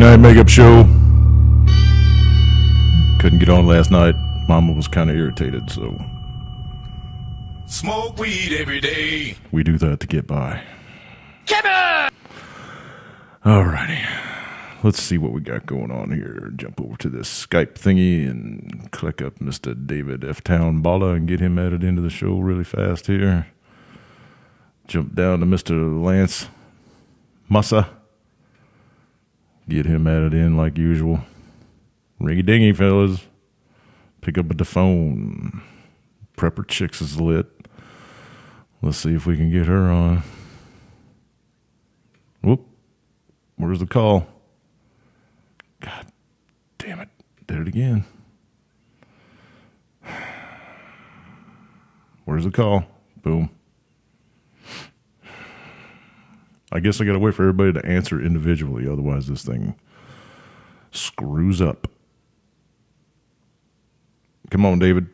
Night Makeup Show. Couldn't get on last night. Mama was kind of irritated, so smoke weed every day. We do that to get by. Kevin! Alrighty. Let's see what we got going on here. Jump over to this Skype thingy and click up Mr. David F. Town Balla and get him added into the show really fast here. Jump down to Mr. Lance Mussa. Get him added in like usual. Ringy dingy, fellas. Pick up the phone. Prepper Chicks is lit. Let's see if we can get her on. Whoop. Where's the call? God damn it. Did it again. Where's the call? Boom. I guess I got to wait for everybody to answer individually. Otherwise, this thing screws up. Come on, David.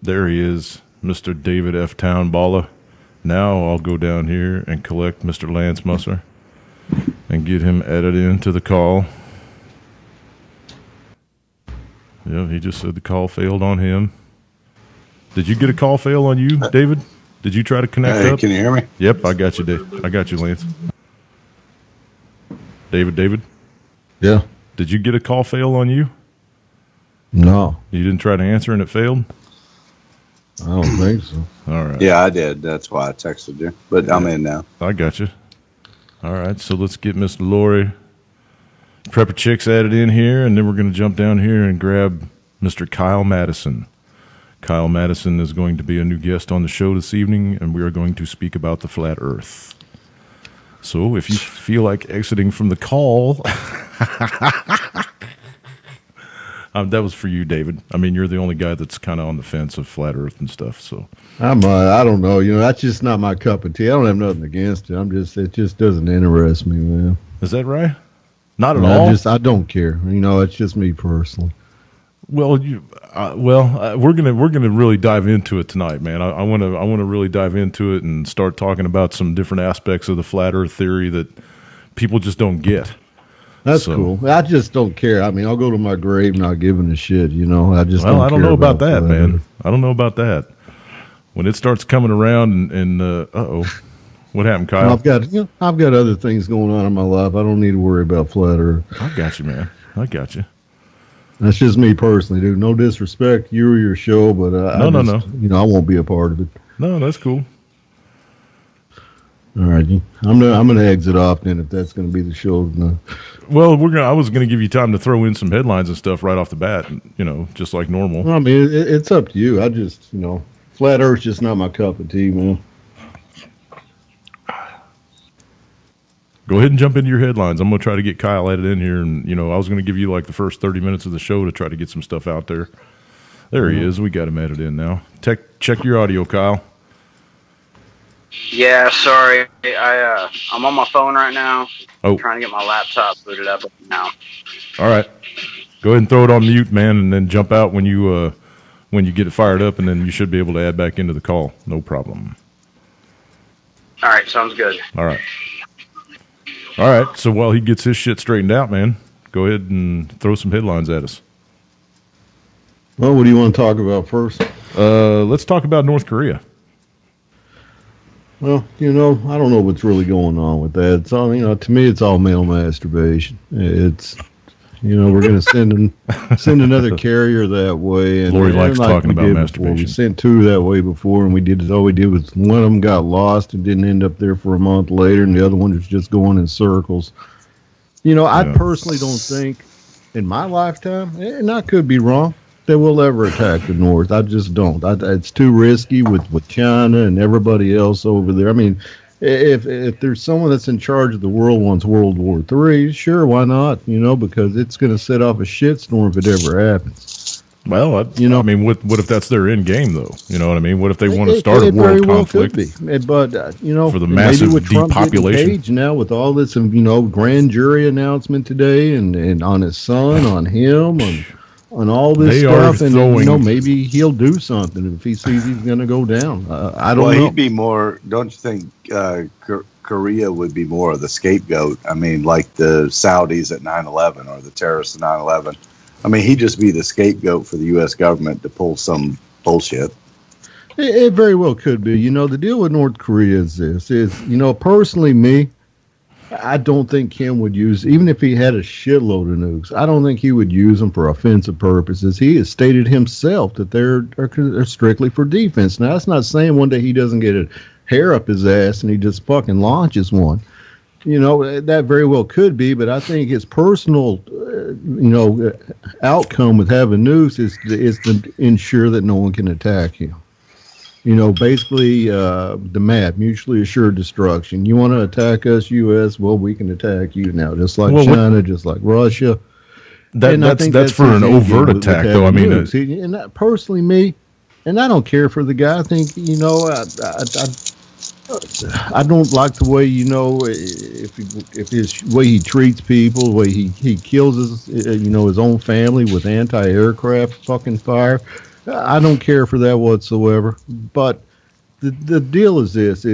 There he is, Mr. David F. Town Balla. Now I'll go down here and collect Mr. Lance Musser and get him added into the call. Yeah, he just said the call failed on him. Did you get a call fail on you, David? Did you try to connect up? Can you hear me? Yep, I got you, Dave. I got you, Lance. David? Yeah. Did you get a call fail on you? No. You didn't try to answer and it failed? I don't think so. All right. Yeah, I did. That's why I texted you. But yeah. I'm in now. I got you. All right, so let's get Miss Lori Prepper Chicks added in here, and then we're going to jump down here and grab Mr. Kyle Madison. Kyle Madison is going to be a new guest on the show this evening, and we are going to speak about the flat earth. So if you feel like exiting from the call, that was for you, David. I mean, you're the only guy that's kind of on the fence of flat earth and stuff. So I don't know. That's just not my cup of tea. I don't have nothing against it. It just doesn't interest me, man. Is that right? Not at all? I don't care. It's just me personally. Well, we're gonna really dive into it tonight, man. I want to really dive into it and start talking about some different aspects of the flat Earth theory that people just don't get. That's cool. I just don't care. I'll go to my grave not giving a shit. I don't know about that, man. I don't know about that. When it starts coming around and what happened, Kyle? I've got other things going on in my life. I don't need to worry about flat Earth. I got you, man. I got you. That's just me personally, dude. No disrespect, you or your show, but no. I won't be a part of it. No, that's cool. All right, I'm gonna exit off then if that's gonna be the show. Well, I was gonna give you time to throw in some headlines and stuff right off the bat, just like normal. Well, it's up to you. I just, flat Earth's just not my cup of tea, man. Go ahead and jump into your headlines. I'm going to try to get Kyle added in here. And, I was going to give you like the first 30 minutes of the show to try to get some stuff out there. There he is. We got him added in now. Check your audio, Kyle. Yeah, sorry. I'm on my phone right now. Oh. I'm trying to get my laptop booted up now. All right. Go ahead and throw it on mute, man, and then jump out when you get it fired up, and then you should be able to add back into the call. No problem. All right, sounds good. All right, so while he gets his shit straightened out, man, go ahead and throw some headlines at us. Well, what do you want to talk about first? Let's talk about North Korea. Well, I don't know what's really going on with that. It's all, to me, it's all male masturbation. It's, we're going to send another carrier that way. And Lori likes talking about masturbation. We sent two that way before, and all we did was one of them got lost and didn't end up there for a month later, and the other one was just going in circles. I personally don't think in my lifetime, and I could be wrong, that we'll ever attack the North. I just don't. It's too risky with China and everybody else over there. If there's someone that's in charge of the world wants World War III, sure, why not? Because it's going to set off a shitstorm if it ever happens. Well, what if that's their end game, though? You know what I mean? What if they want to start a world conflict? But for the massive depopulation now with all this, grand jury announcement today, and on his son, on him, on all this stuff, and maybe he'll do something if he sees he's going to go down. I don't know. He'd be more. Don't you think Korea would be more of the scapegoat. I mean, like the Saudis at 9/11 or the terrorists at 9/11. I mean, he'd just be the scapegoat for the U.S. government to pull some bullshit. It very well could be. The deal with North Korea is this: personally, me, I don't think Kim would use, even if he had a shitload of nukes, I don't think he would use them for offensive purposes. He has stated himself that they're strictly for defense. Now, that's not saying one day he doesn't get a hair up his ass and he just fucking launches one. That very well could be, but I think his personal, outcome with having nukes is to ensure that no one can attack him. Basically, the MAP, mutually assured destruction. You want to attack us, U.S., well, we can attack you now, just like China, just like Russia. That's for an overt attack, though. I mean, and that, personally, me, and I don't care for the guy. I think, I don't like the way, if his way he treats people, the way he kills his own family with anti-aircraft fucking fire. I don't care for that whatsoever. But the deal is this: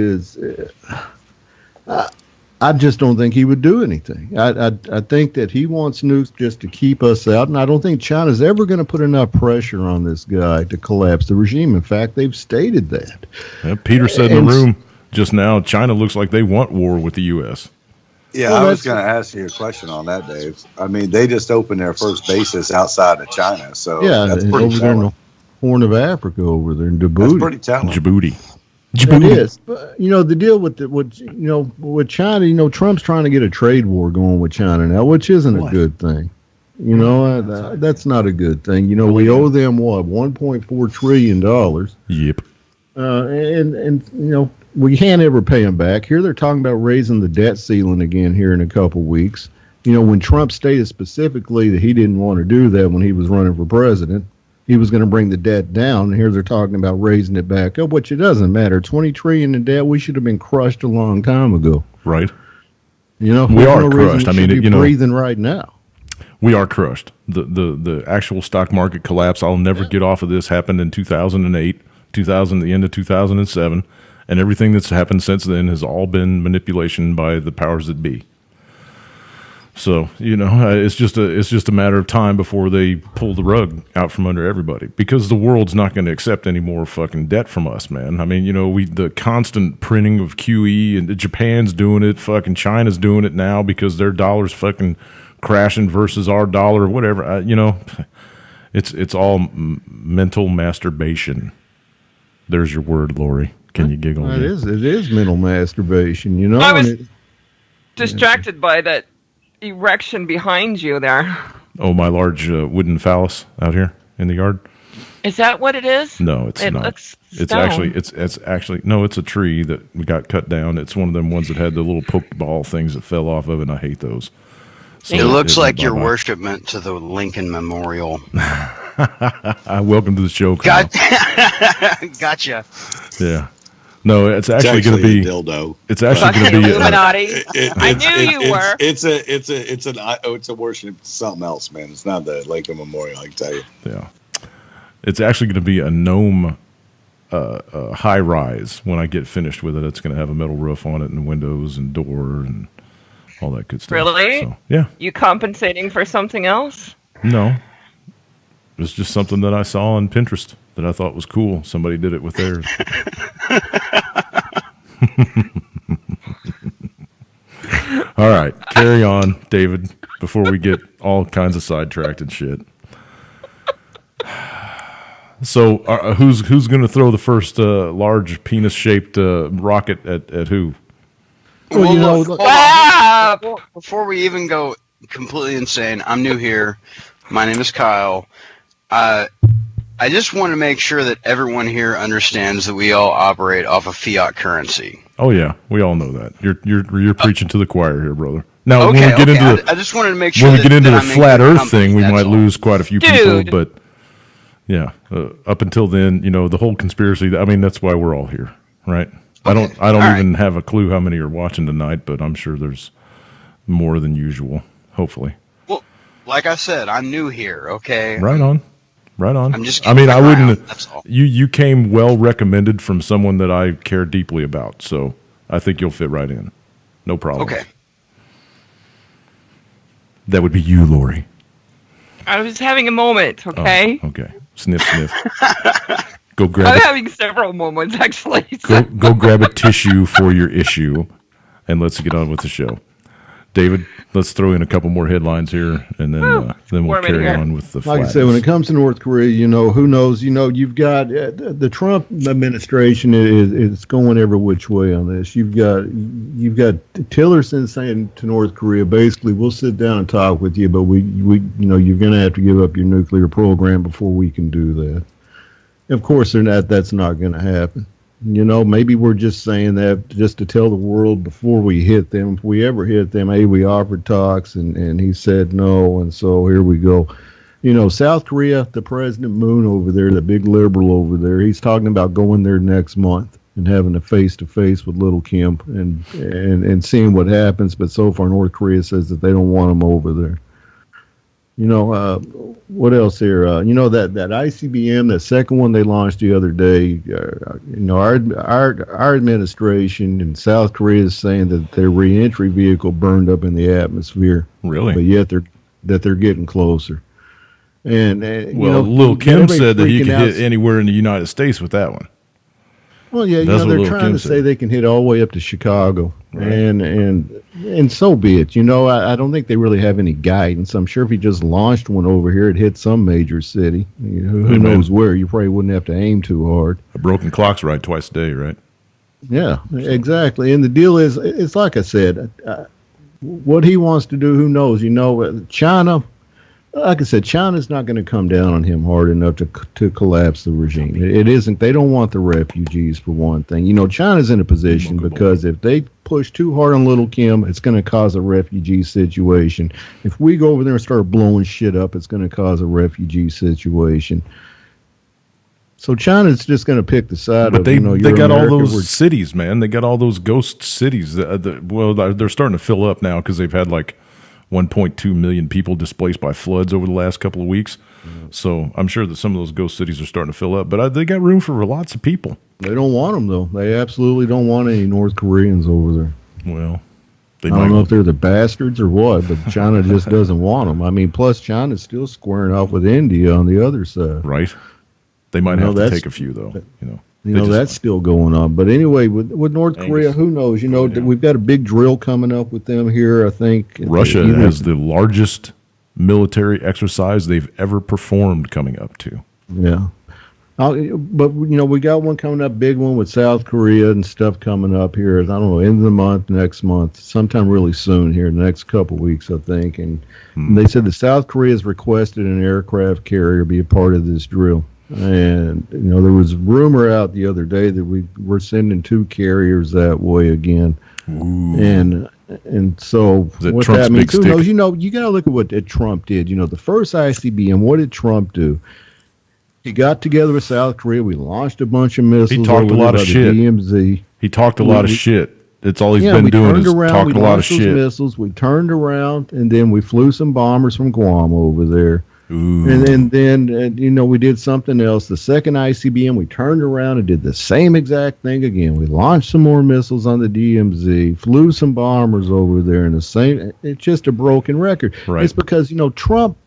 I just don't think he would do anything. I think that he wants nukes just to keep us out, and I don't think China's ever going to put enough pressure on this guy to collapse the regime. In fact, they've stated that. Yeah, Peter said in the room just now, China looks like they want war with the U.S. Yeah, I was going to ask you a question on that, Dave. I mean, they just opened their first bases outside of China, so that's pretty over there in the Horn of Africa, over there in Djibouti. That's pretty telling. Djibouti. It is, but the deal with China, Trump's trying to get a trade war going with China now, which isn't a good thing. That's not a good thing. We owe them what, $1.4 trillion. Yep. And we can't ever pay them back. Here they're talking about raising the debt ceiling again here in a couple weeks. When Trump stated specifically that he didn't want to do that when he was running for president, he was going to bring the debt down. And here they're talking about raising it back up, which it doesn't matter. 20 trillion in debt, we should have been crushed a long time ago. Right. We are crushed. I mean, breathing right now. We are crushed. The actual stock market collapse, I'll never get off of this, happened in 2008, the end of 2007, and everything that's happened since then has all been manipulation by the powers that be. So, it's just a matter of time before they pull the rug out from under everybody, because the world's not going to accept any more fucking debt from us, man. I mean, the constant printing of QE, and Japan's doing it, fucking China's doing it now because their dollar's fucking crashing versus our dollar or whatever. It's all mental masturbation. There's your word, Lori. Can you giggle? It is mental masturbation, I was distracted by that erection behind you there. Oh, my large wooden phallus out here in the yard. Is that what it is? No, it's not. Looks it's stone. actually no, it's a tree that we got cut down. It's one of them ones that had the little pokeball things that fell off of it, and I hate those. So it looks like your worshipment to the Lincoln Memorial. Welcome to the show, Kyle. Gotcha. Yeah. No, it's actually going to be a dildo. It's actually going to be Illuminati. I knew you were. It's a worship something else, man. It's not the Lincoln Memorial, I can tell you. Yeah, it's actually going to be a gnome high rise when I get finished with it. It's going to have a metal roof on it and windows and door and all that good stuff. Really? So, yeah. You compensating for something else? No. It's just something that I saw on Pinterest that I thought was cool. Somebody did it with theirs. All right, carry on, David, before we get all kinds of sidetracked and shit. So, who's going to throw the first large penis-shaped rocket at who? Well, Wow! Before we even go completely insane, I'm new here. My name is Kyle. I just want to make sure that everyone here understands that we all operate off of fiat currency. Oh yeah, we all know that. You're preaching to the choir here, brother. Now, okay, when we get into I just wanted to make sure when we get into the I'm making flat Earth company, thing, we that's might all. lose quite a few Dude. people. But yeah, up until then, the whole conspiracy. I mean, that's why we're all here, right? I don't even have a clue how many are watching tonight, but I'm sure there's more than usual. Hopefully. Well, like I said, I'm new here. Okay. Right on. I'm just. I mean, I wouldn't. That's all. You came well recommended from someone that I care deeply about, so I think you'll fit right in. No problem. Okay. That would be you, Lori. I was having a moment, okay? Oh, okay. Sniff, sniff. Go grab. I'm having several moments, actually. Go grab a tissue for your issue, and let's get on with the show. David, let's throw in a couple more headlines here, and then we'll warm in carry here. on with the. Like I said, when it comes to North Korea, who knows? You've got the Trump administration is going every which way on this. You've got Tillerson saying to North Korea, basically, we'll sit down and talk with you, but we you're going to have to give up your nuclear program before we can do that. Of course, that's not going to happen. Maybe we're just saying that just to tell the world before we hit them. If we ever hit them, hey, we offered talks and he said no, and so here we go. South Korea, the President Moon over there, the big liberal over there, he's talking about going there next month and having a face-to-face with Little Kim and seeing what happens. But so far, North Korea says that they don't want him over there. What else here? That ICBM, that second one they launched the other day. Our administration in South Korea is saying that their reentry vehicle burned up in the atmosphere. Really? But yet they're getting closer. And Lil Kim said that he could hit anywhere in the United States with that one. Well, yeah, they're trying to say they can hit all the way up to Chicago, right. and so be it. I don't think they really have any guidance. I'm sure if he just launched one over here, it'd hit some major city. Who knows where? You probably wouldn't have to aim too hard. A broken clock's right twice a day, right? Yeah, exactly. And the deal is, it's like I said, what he wants to do, who knows? China. Like I said, China's not going to come down on him hard enough to collapse the regime. It isn't. They don't want the refugees, for one thing. China's in a position because if they push too hard on Little Kim, it's going to cause a refugee situation. If we go over there and start blowing shit up, it's going to cause a refugee situation. So China's just going to pick the side but of, they got America, all those cities, man. They got all those ghost cities. They're starting to fill up now because they've had 1.2 million people displaced by floods over the last couple of weeks. So I'm sure that some of those ghost cities are starting to fill up, but they got room for lots of people. They don't want them, though. They absolutely don't want any North Koreans over there. Well, I don't know if they're the bastards or what, but China just doesn't want them. I mean, plus China's still squaring off with India on the other side. Right. They might have to take a few, though. That's still going on. But anyway, with North Korea, who knows? We've got a big drill coming up with them here, I think. Russia has the largest military exercise they've ever performed coming up to. Yeah. But, we got one coming up, big one with South Korea and stuff coming up here. I don't know, end of the month, next month, sometime really soon here, the next couple of weeks, I think. And they said that South Korea has requested an aircraft carrier be a part of this drill. And, there was rumor out the other day that we're sending 2 carriers that way again. Ooh. And so what Trump's that means, who knows? you got to look at what Trump did. The first ICBM, what did Trump do? He got together with South Korea. We launched a bunch of missiles. He talked a lot of shit. DMZ. He talked a lot of shit. That's all he's been doing is talking a lot of shit. Missiles. We turned around, and then we flew some bombers from Guam over there. Ooh. And then we did something else. The second ICBM, we turned around and did the same exact thing again. We launched some more missiles on the DMZ, flew some bombers over there, and it's just a broken record. Right. It's because, Trump.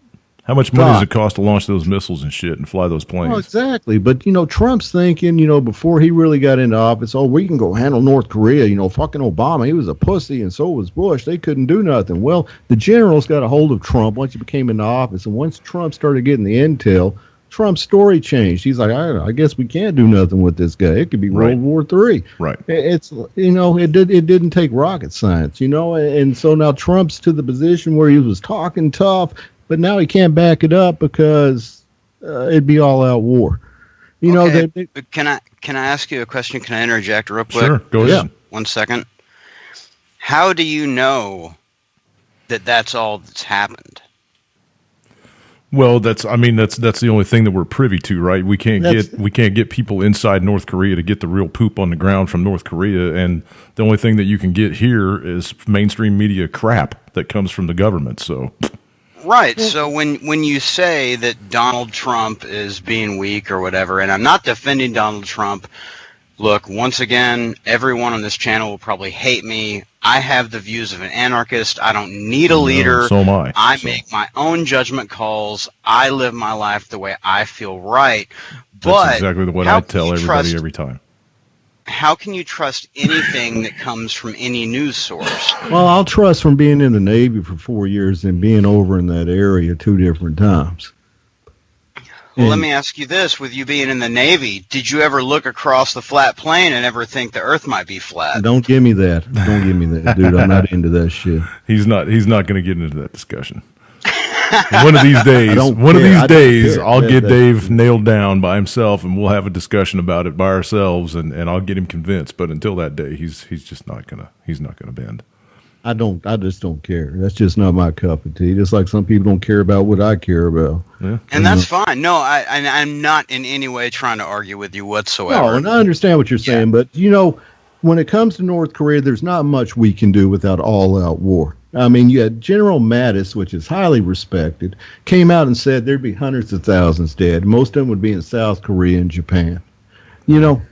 How much money does it cost to launch those missiles and shit and fly those planes? Well, exactly. But, Trump's thinking, before he really got into office, we can go handle North Korea. Fucking Obama, he was a pussy, and so was Bush. They couldn't do nothing. Well, the generals got a hold of Trump once he became into office. And once Trump started getting the intel, Trump's story changed. He's like, I guess we can't do nothing with this guy. It could be World War III. Right. It's, it didn't take rocket science, And so now Trump's to the position where he was talking tough, but now he can't back it up because it'd be all out war. Can I ask you a question? Can I interject real quick? Sure, go ahead. 1 second. How do you know that that's all that's happened? Well, that's the only thing that we're privy to, right? We can't get people inside North Korea to get the real poop on the ground from North Korea, and the only thing that you can get here is mainstream media crap that comes from the government. So. Right. So when you say that Donald Trump is being weak or whatever, and I'm not defending Donald Trump, Look, once again, everyone on this channel will probably hate me. I have the views of an anarchist. I don't need a leader. So am I. I make my own judgment calls. I live my life the way I feel right. But That's exactly what I tell everybody every time. How can you trust anything that comes from any news source? Well, I'll trust from being in the Navy for 4 years and being over in that area 2 different times. Well, let me ask you this. With you being in the Navy, did you ever look across the flat plane and ever think the Earth might be flat? Don't give me that. Don't give me that, dude. I'm not into that shit. He's not going to get into that discussion. One of these days, I'll get Dave nailed down by himself, and we'll have a discussion about it by ourselves, and I'll get him convinced. But until that day, he's just not gonna bend. I just don't care. That's just not my cup of tea. Just like some people don't care about what I care about. Yeah. And that's fine. No, I'm not in any way trying to argue with you whatsoever. No, and I understand what you're saying, but when it comes to North Korea, there's not much we can do without all-out war. I mean, you had General Mattis, which is highly respected, came out and said there'd be hundreds of thousands dead. Most of them would be in South Korea and Japan.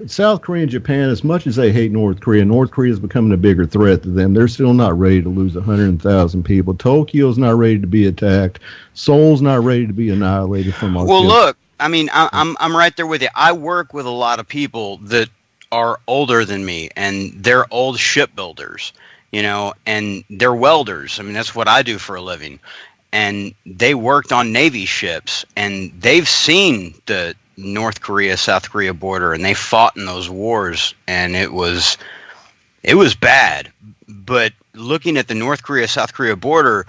South Korea and Japan, as much as they hate North Korea is becoming a bigger threat to them. They're still not ready to lose 100,000 people. Tokyo's not ready to be attacked. Seoul's not ready to be annihilated from our Well, look, I mean, I'm right there with you. I work with a lot of people that are older than me, and they're old shipbuilders. And they're welders. I mean, that's what I do for a living. And they worked on Navy ships, and they've seen the North Korea, South Korea border, and they fought in those wars, and it was bad. But looking at the North Korea, South Korea border,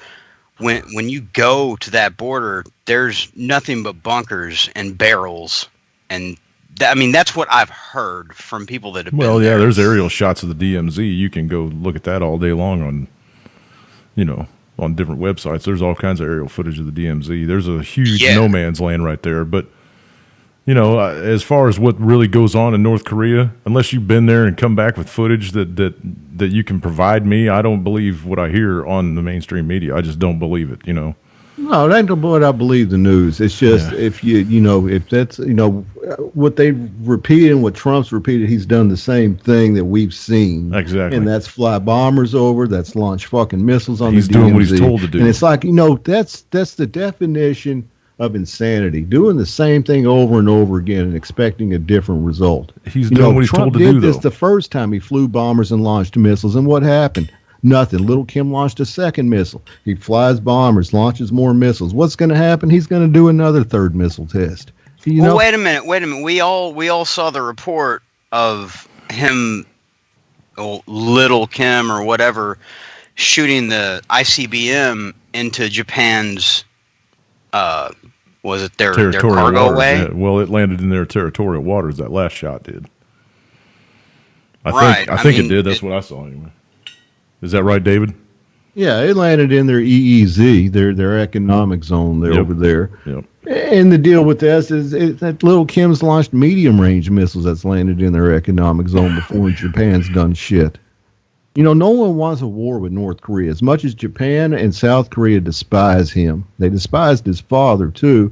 when you go to that border, there's nothing but bunkers and barrels, and that's what I've heard from people that have been there. Well, yeah, there's aerial shots of the DMZ. You can go look at that all day long on different websites. There's all kinds of aerial footage of the DMZ. There's a huge no man's land right there. But, as far as what really goes on in North Korea, unless you've been there and come back with footage that you can provide me, I don't believe what I hear on the mainstream media. I just don't believe it, No, that ain't what I believe the news. It's just if if that's what they repeated and what Trump's repeated, he's done the same thing that we've seen. Exactly. And that's fly bombers over, that's launch fucking missiles on he's the DMZ. He's doing what he's told to do. And it's like, that's the definition of insanity. Doing the same thing over and over again and expecting a different result. He's doing what he's told to do, though. Trump did this the first time he flew bombers and launched missiles, and what happened? Nothing. Little Kim launched a second missile. He flies bombers, launches more missiles. What's going to happen? He's going to do another third missile test. Well, wait a minute. We all saw the report of him, Little Kim or whatever, shooting the ICBM into Japan's, was it their cargo waters, way? Yeah. Well, it landed in their territorial waters. That last shot did. I think it did. That's what I saw anyway. Is that right, David? Yeah, it landed in their EEZ, their economic zone over there. Yep. And the deal with this is that Little Kim's launched medium-range missiles that's landed in their economic zone before Japan's done shit. No one wants a war with North Korea. As much as Japan and South Korea despise him, they despised his father, too.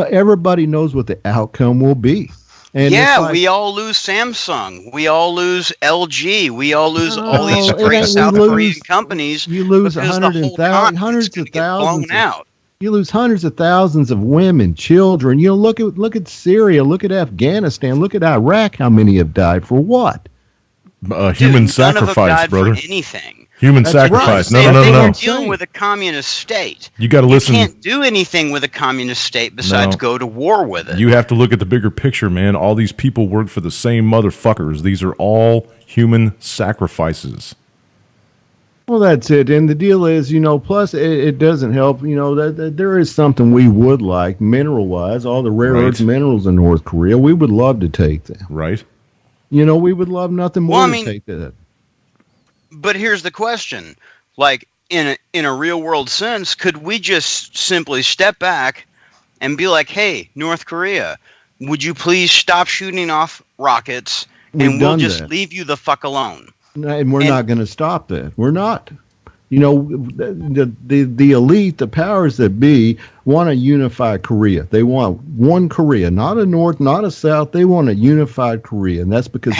Everybody knows what the outcome will be. And we all lose Samsung. We all lose LG. We all lose all these great South Korean companies. You lose hundreds of thousands out. You lose hundreds of thousands of women, children. Look at Syria. Look at Afghanistan. Look at Iraq. How many have died for what? Human sacrifice, brother. For anything. Human sacrifice. Right. No. We're dealing with a communist state. You got to listen. You can't do anything with a communist state besides go to war with it. You have to look at the bigger picture, man. All these people work for the same motherfuckers. These are all human sacrifices. Well, that's it. And the deal is, plus it doesn't help, that there is something we would like, mineral-wise, all the rare earth minerals in North Korea. We would love to take them. Right. We would love nothing more to take that. But here's the question. Like, in a real-world sense, could we just simply step back and be like, hey, North Korea, would you please stop shooting off rockets and we'll just leave you the fuck alone? And we're not going to stop that. We're not. You know, the elite, the powers that be, want a unified Korea. They want one Korea, not a North, not a South. They want a unified Korea, and that's because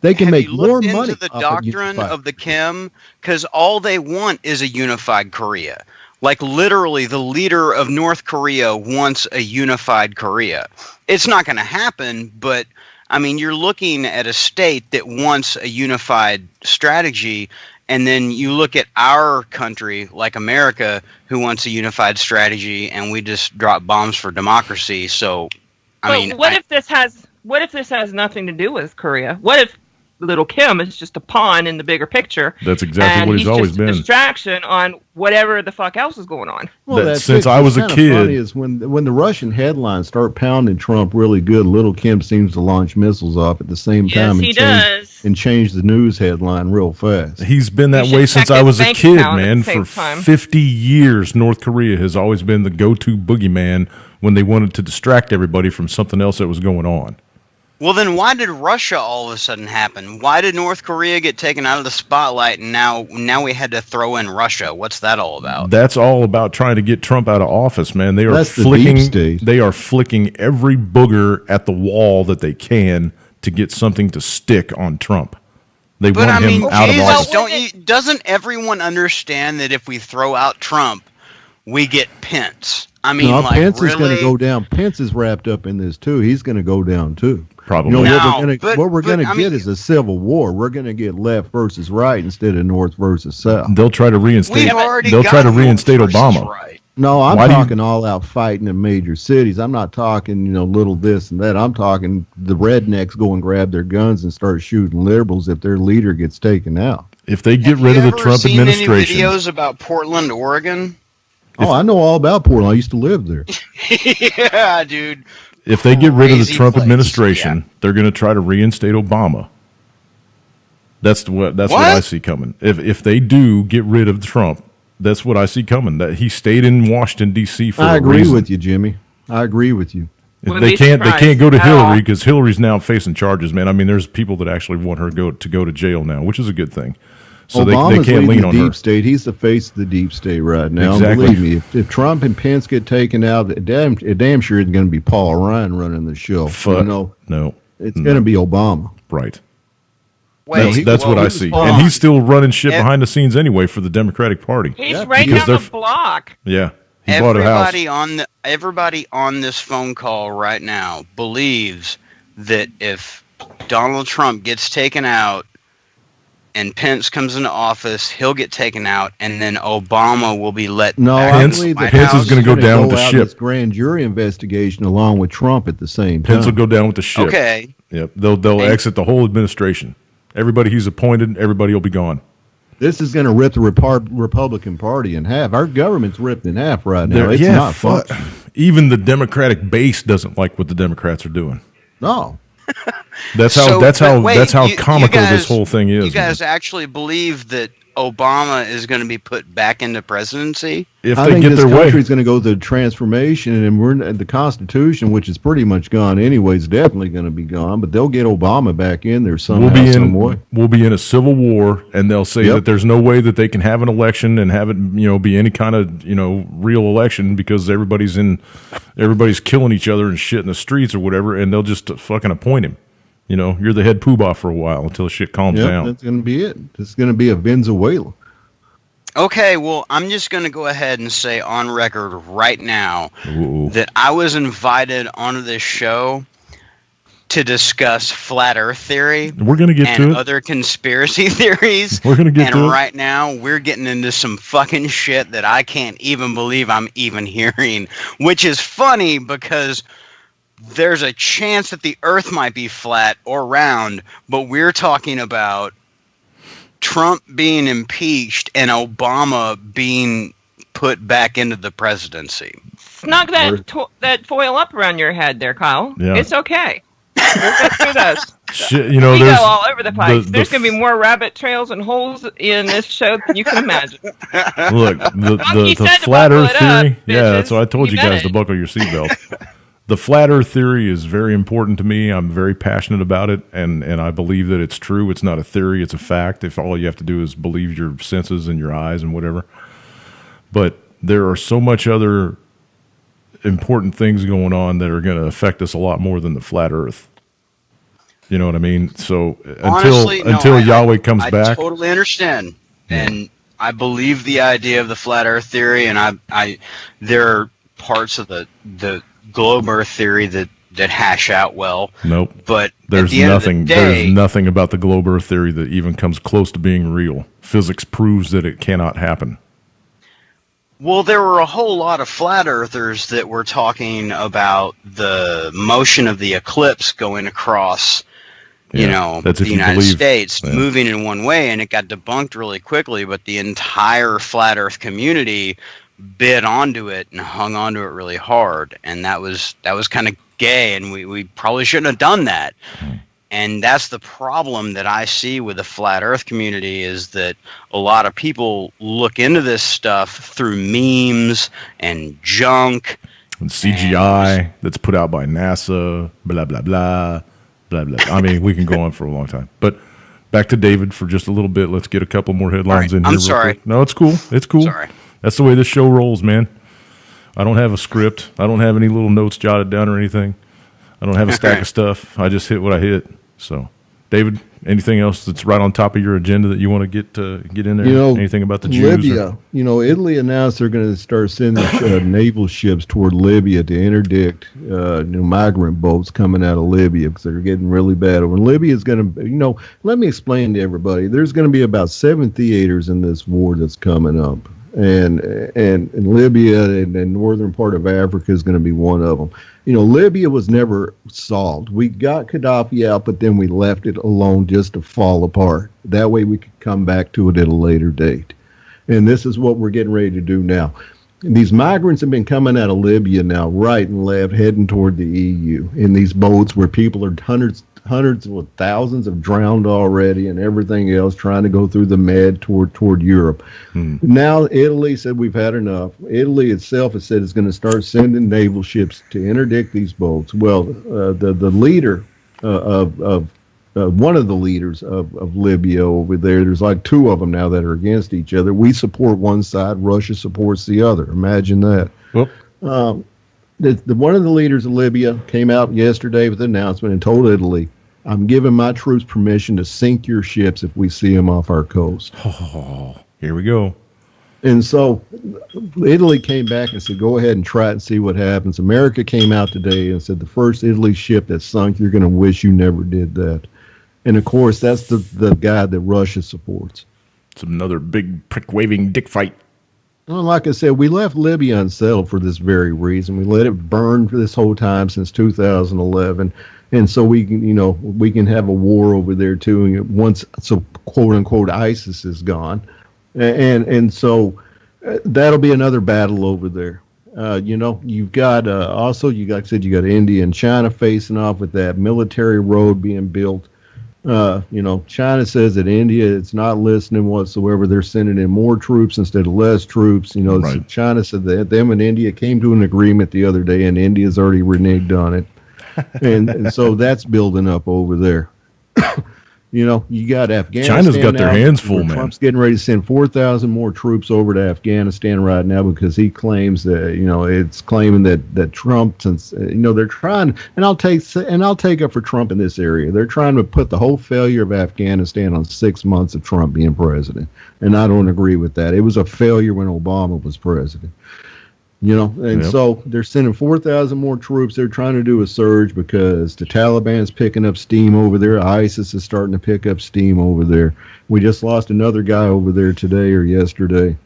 they can make more money. Have you looked into the doctrine of the Kim? Because all they want is a unified Korea. Like literally, the leader of North Korea wants a unified Korea. It's not going to happen, but I mean, you're looking at a state that wants a unified strategy. And then you look at our country, like America, who wants a unified strategy, and we just drop bombs for democracy. So, what if this has nothing to do with Korea? What if little Kim is just a pawn in the bigger picture? That's exactly what he's always been. A distraction on whatever the fuck else is going on. Well, since I was a kid, funny is when the Russian headlines start pounding Trump really good, little Kim seems to launch missiles off at the same time. Yes, he does. And change the news headline real fast. He's been that way since I was a kid, man. For 50 years, North Korea has always been the go-to boogeyman when they wanted to distract everybody from something else that was going on. Well, then why did Russia all of a sudden happen? Why did North Korea get taken out of the spotlight, and now we had to throw in Russia? What's that all about? That's all about trying to get Trump out of office, man. They are That's the deep state. They are flicking every booger at the wall that they can to get something to stick on Trump. They want him out of office. Doesn't everyone understand that if we throw out Trump, we get Pence? I mean, no, Pence is going to go down. Pence is wrapped up in this too. He's going to go down too. Probably. You know, what we're going to get is a civil war. We're going to get left versus right instead of north versus south. They'll try to reinstate. Obama. Right. No, I'm talking all out fighting in major cities. I'm not talking, little this and that. I'm talking the rednecks go and grab their guns and start shooting liberals if their leader gets taken out. If they get rid of the Trump administration. Have you ever seen any videos about Portland, Oregon? I know all about Portland. I used to live there. Yeah, dude. If they get rid of the Trump administration, they're going to try to reinstate Obama. That's what I see coming. If they do get rid of Trump, that's what I see coming. That he stayed in Washington D.C. for a reason. I agree with you, Jimmy. I agree with you. They can't go to Hillary because Hillary's now facing charges, man. I mean, there's people that actually want her to go to jail now, which is a good thing. So Obama's they can't lean on the her. deep state. He's the face of the deep state right now. Exactly. Believe me, if Trump and Pence get taken out, damn sure it's going to be Paul Ryan running the show. No, it's going to be Obama. Right. That's what I see. And he's still running shit behind the scenes anyway for the Democratic Party. He's right down the block. Yeah. He bought a house. Everybody on this phone call right now believes that if Donald Trump gets taken out and Pence comes into office, he'll get taken out, and then Obama will be let back. Pence is going to go down with the ship. This grand jury investigation along with Trump at the same time. Pence will go down with the ship. Okay. Yep. They'll exit the whole administration. Everybody he's appointed, everybody will be gone. This is going to rip the Republican Party in half. Our government's ripped in half right now. It's not functioning. Even the Democratic base doesn't like what the Democrats are doing. No. That's how comical this whole thing is. You guys actually believe that Obama is going to be put back into presidency? If I they think get this their way, country's going to go through transformation, and the Constitution, which is pretty much gone anyway, is definitely going to be gone. But they'll get Obama back in there somehow, some way. We'll be in a civil war, and they'll say that there's no way that they can have an election and have it, be any kind of, real election because everybody's killing each other and shit in the streets or whatever, and they'll just fucking appoint him. You're the head poobah for a while until shit calms down. That's going to be it. It's going to be a Venezuela. Okay, well, I'm just going to go ahead and say on record right now that I was invited onto this show to discuss flat Earth theory. We're going to get to it. And other conspiracy theories. We're going to get to it. And right now, we're getting into some fucking shit that I can't even believe I'm even hearing, which is funny because there's a chance that the Earth might be flat or round, but we're talking about Trump being impeached and Obama being put back into the presidency. Snug that foil up around your head there, Kyle. Yeah. It's okay. We'll get through this. Shit, we go all over the place. There's going to be more rabbit trails and holes in this show than you can imagine. Look, the flat Earth theory. Yeah, that's what I told you guys to buckle your seatbelt. The flat Earth theory is very important to me. I'm very passionate about it, and I believe that it's true. It's not a theory; it's a fact. If all you have to do is believe your senses and your eyes and whatever. But there are so much other important things going on that are going to affect us a lot more than the flat Earth. You know what I mean? So Honestly, until Yahweh comes back, I totally understand, and I believe the idea of the flat Earth theory, and there are parts of the globe Earth theory that hash out well. Nope. But there's nothing about the globe Earth theory that even comes close to being real. Physics proves that it cannot happen. Well, there were a whole lot of flat earthers that were talking about the motion of the eclipse going across, the United States, moving in one way, and it got debunked really quickly, but the entire flat earth community bit onto it and hung onto it really hard, and that was kind of gay, and we probably shouldn't have done that. And that's the problem that I see with the flat earth community, is that a lot of people look into this stuff through memes and junk and CGI that's put out by NASA, blah blah blah blah blah. I mean, we can go on for a long time, but back to David for just a little bit. Let's get a couple more headlines in here. I'm sorry. No, it's cool. It's cool. Sorry. That's the way this show rolls, man. I don't have a script. I don't have any little notes jotted down or anything. I don't have a stack of stuff. I just hit what I hit. So, David, anything else that's right on top of your agenda that you want to get in there? Anything about the Jews? Libya. Italy announced they're going to start sending naval ships toward Libya to interdict migrant boats coming out of Libya because they're getting really bad over. Libya is going to, let me explain to everybody. There's going to be about 7 theaters in this war that's coming up. And Libya and the northern part of Africa is going to be one of them. Libya was never solved. We got Gaddafi out, but then we left it alone just to fall apart. That way we could come back to it at a later date. And this is what we're getting ready to do now. These migrants have been coming out of Libya now, right and left, heading toward the EU in these boats where people are hundreds of thousands have drowned already and everything else, trying to go through the med toward Europe. Now Italy said we've had enough. Italy itself has said it's going to start sending naval ships to interdict these boats. Well, the leader of one of the leaders of Libya over there's like 2 of them now that are against each other. We support one side, Russia supports the other. Imagine that. Well, one of the leaders of Libya came out yesterday with an announcement and told Italy, I'm giving my troops permission to sink your ships if we see them off our coast. Oh, here we go. And so Italy came back and said, go ahead and try it and see what happens. America came out today and said, the first Italy ship that sunk, you're going to wish you never did that. And, of course, that's the guy that Russia supports. It's another big prick-waving dick fight. Well, like I said, we left Libya unsettled for this very reason. We let it burn for this whole time since 2011. And so we can have a war over there, too, once, quote-unquote, ISIS is gone. And so that'll be another battle over there. You've got you got India and China facing off with that military road being built. China says that India, it's not listening whatsoever. They're sending in more troops instead of less troops. Right. So China said that them and India came to an agreement the other day, and India's already reneged on it. and so that's building up over there. You got Afghanistan. China's got their hands full, man. Trump's getting ready to send 4,000 more troops over to Afghanistan right now because he claims that, it's claiming that Trump, since, they're trying, and I'll take up for Trump in this area. They're trying to put the whole failure of Afghanistan on 6 months of Trump being president. And I don't agree with that. It was a failure when Obama was president. So they're sending 4,000 more troops. They're trying to do a surge because the Taliban's picking up steam over there. ISIS is starting to pick up steam over there. We just lost another guy over there today or yesterday.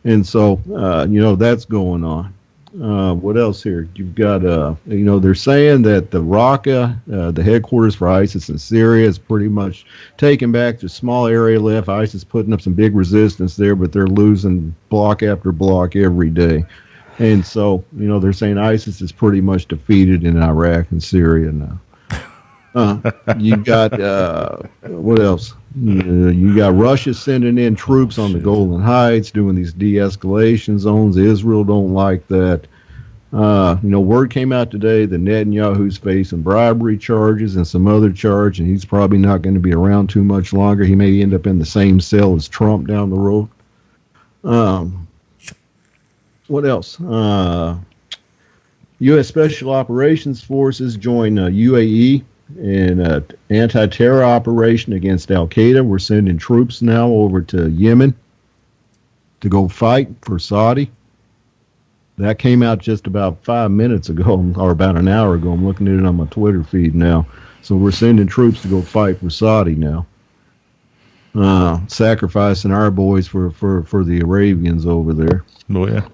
And so, that's going on. What else here? You've got, they're saying that the Raqqa, the headquarters for ISIS in Syria, is pretty much taken back. There's a small area left. ISIS putting up some big resistance there, but they're losing block after block every day. And so, they're saying ISIS is pretty much defeated in Iraq and Syria now. You got, what else? You got Russia sending in troops on the Golan Heights, doing these de-escalation zones. Israel don't like that. Word came out today that Netanyahu's facing bribery charges and some other charge, and he's probably not going to be around too much longer. He may end up in the same cell as Trump down the road. What else? U.S. Special Operations Forces join UAE in an anti-terror operation against Al-Qaeda. We're sending troops now over to Yemen to go fight for Saudi. That came out just about 5 minutes ago, or about an hour ago. I'm looking at it on my Twitter feed now. So we're sending troops to go fight for Saudi now. Sacrificing our boys for the Arabians over there. Oh, yeah.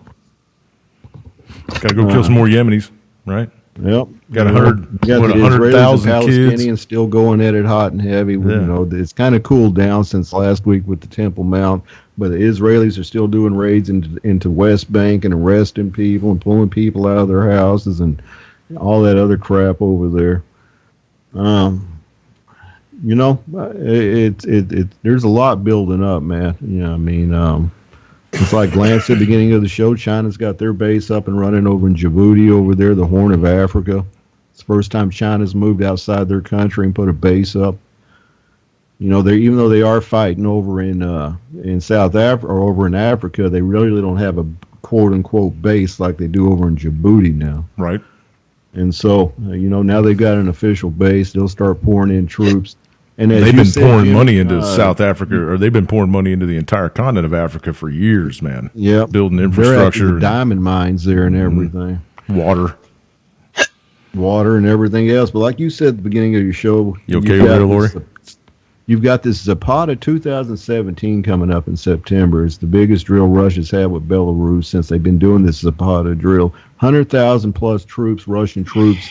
Got to go kill some more Yemenis, right? Yep. Got 100,000 Palestinians kids still going at it hot and heavy. Yeah. It's kind of cooled down since last week with the Temple Mount, but the Israelis are still doing raids into West Bank and arresting people and pulling people out of their houses and all that other crap over there. There's a lot building up, man. It's like Lance said at the beginning of the show, China's got their base up and running over in Djibouti over there, the Horn of Africa. It's the first time China's moved outside their country and put a base up. Even though they are fighting over in South Africa or over in Africa, they really don't have a quote-unquote base like they do over in Djibouti now. Right. And so, now they've got an official base. They'll start pouring in troops. And they've been pouring money into South Africa, or they've been pouring money into the entire continent of Africa for years, man. Yeah, building infrastructure, they're diamond mines there and everything, water, and everything else. But like you said at the beginning of your show, you okay over there, Lori? You've got this Zapata 2017 coming up in September. It's the biggest drill Russia's had with Belarus since they've been doing this Zapata drill. 100,000 plus troops, Russian troops,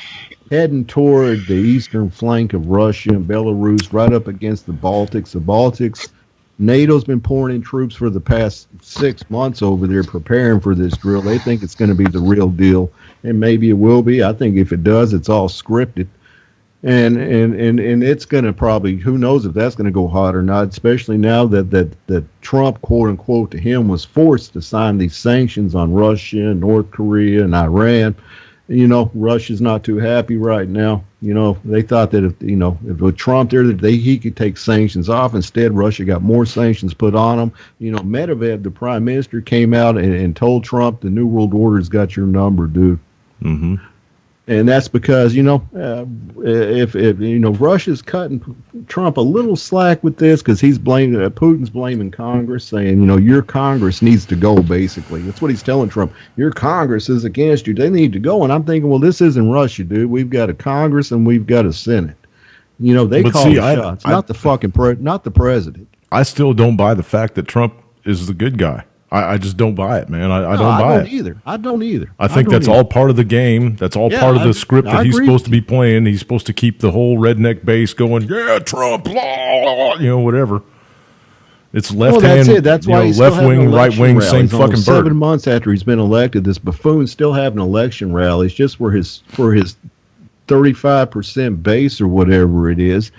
heading toward the eastern flank of Russia and Belarus, right up against the Baltics. The Baltics, NATO's been pouring in troops for the past 6 months over there preparing for this drill. They think it's going to be the real deal, and maybe it will be. I think if it does, it's all scripted. And it's going to probably, who knows if that's going to go hot or not, especially now that Trump, quote unquote, to him was forced to sign these sanctions on Russia, North Korea, and Iran. Russia's not too happy right now. They thought that if with Trump there, that he could take sanctions off. Instead, Russia got more sanctions put on them. Medvedev, the prime minister, came out and told Trump the New World Order's got your number, dude. Mm-hmm. And that's because, if Russia's cutting Trump a little slack with this, because Putin's blaming Congress, saying, your Congress needs to go, basically. That's what he's telling Trump. Your Congress is against you. They need to go. And I'm thinking, well, this isn't Russia, dude. We've got a Congress and we've got a Senate. They call the shots, not the fucking not the president. I still don't buy the fact that Trump is the good guy. I just don't buy it, man. I don't buy it. I don't either. I think that's all part of the game. That's all part of the script that he's supposed to be playing. He's supposed to keep the whole redneck base going, yeah, Trump, blah, whatever. It's left hand, that's it. That's why he's left wing, right wing, same fucking bird. 7 months after he's been elected, this buffoon's still having election rallies just for his 35% base or whatever it is.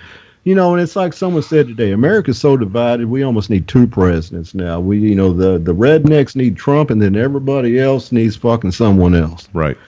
And it's like someone said today, America's so divided, we almost need two presidents now. The rednecks need Trump, and then everybody else needs fucking someone else. Right.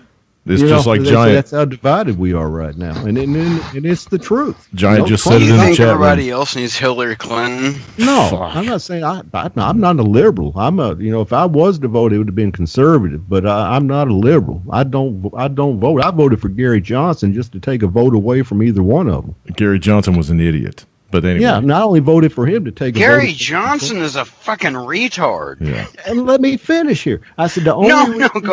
It's just like Giant. That's how divided we are right now, and it's the truth. Giant just said it in the chat room. Everybody else needs Hillary Clinton. No, fuck. I'm not saying I'm not a liberal. I'm if I was to vote, it would have been conservative. But I'm not a liberal. I don't vote. I voted for Gary Johnson just to take a vote away from either one of them. Gary Johnson was an idiot. But anyway. Yeah, not only voted for him to take Gary Johnson is a fucking retard. Yeah. And let me finish here. I said go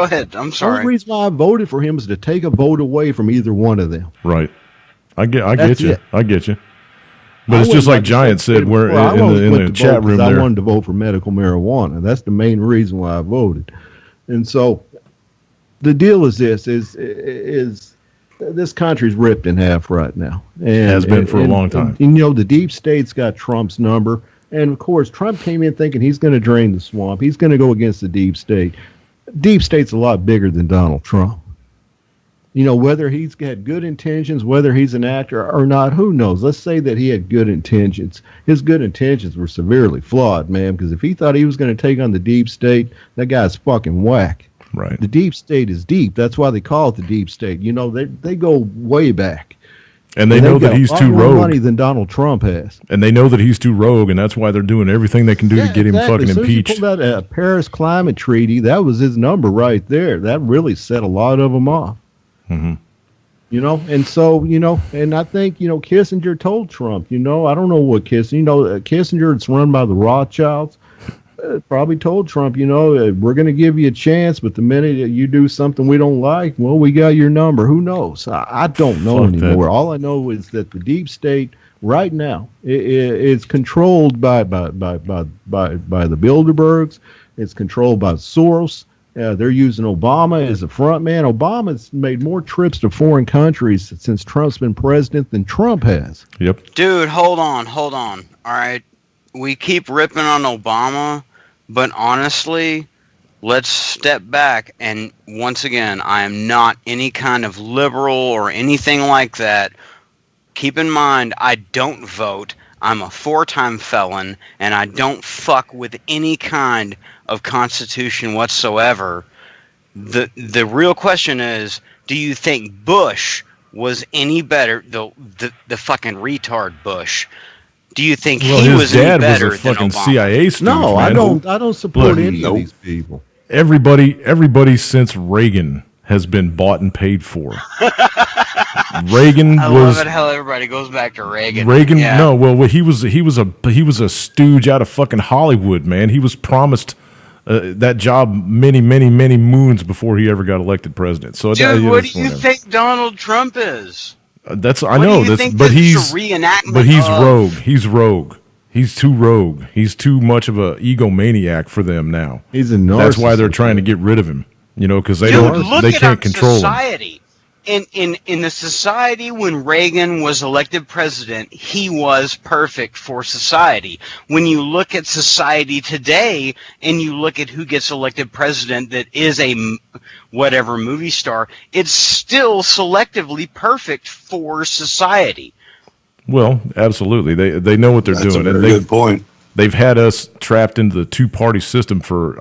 ahead. I'm sorry. The only reason why I voted for him is to take a vote away from either one of them. Right. I get you. But it's just like Giant said, we're in the chat room there. I wanted to vote for medical marijuana. That's the main reason why I voted. And so the deal is this this country's ripped in half right now. And has been for a long time. And, the deep state's got Trump's number. And, of course, Trump came in thinking he's going to drain the swamp. He's going to go against the deep state. Deep state's a lot bigger than Donald Trump. Whether he's had good intentions, whether he's an actor or not, who knows? Let's say that he had good intentions. His good intentions were severely flawed, man, because if he thought he was going to take on the deep state, that guy's fucking whack. Right. The deep state is deep. That's why they call it the deep state. You know, they go way back. And they know that he's too more rogue. money than Donald Trump has. And they know that he's too rogue, and that's why they're doing everything they can do to get him fucking as soon impeached. As you pulled that Paris Climate Treaty, that was his number right there. That really set a lot of them off. Mm-hmm. You know, and so, you know, and I think, you know, Kissinger told Trump, you know, I don't know what Kissinger, you know, Kissinger, it's run by the Rothschilds, probably told Trump, you know, we're going to give you a chance, but the minute you do something we don't like, well, we got your number. Who knows? I don't know anymore. All I know is that the deep state right now it's controlled by the Bilderbergs. It's controlled by Soros. They're using Obama as a front man. Obama's made more trips to foreign countries since Trump's been president than Trump has. Yep. Dude, hold on. All right. We keep ripping on Obama, but honestly, let's step back. And once again, I am not any kind of liberal or anything like that. Keep in mind, I don't vote. I'm a 4-time felon, and I don't fuck with any kind of constitution whatsoever. The real question is, do you think Bush was any better? The fucking retard Bush. Do you think he was any better was a fucking than Obama? CIA stooge, No, man. I don't support Look, any of these people. Everybody since Reagan has been bought and paid for. Reagan I was love it how everybody goes back to Reagan. Yeah. No, well, he was a stooge out of fucking Hollywood, man. He was promised that job many moons before he ever got elected president. So, dude, what do you think Donald Trump is? But he's rogue. He's rogue. He's too rogue. He's too much of a egomaniac for them now. He's a narcissist. That's why they're trying to get rid of him. You know, because they can't control him. In the society when Reagan was elected president, he was perfect for society. When you look at society today and you look at who gets elected president that is a whatever movie star, it's still selectively perfect for society. Well, absolutely. They know what they're doing. That's a very good point. They've had us trapped into the two-party system for,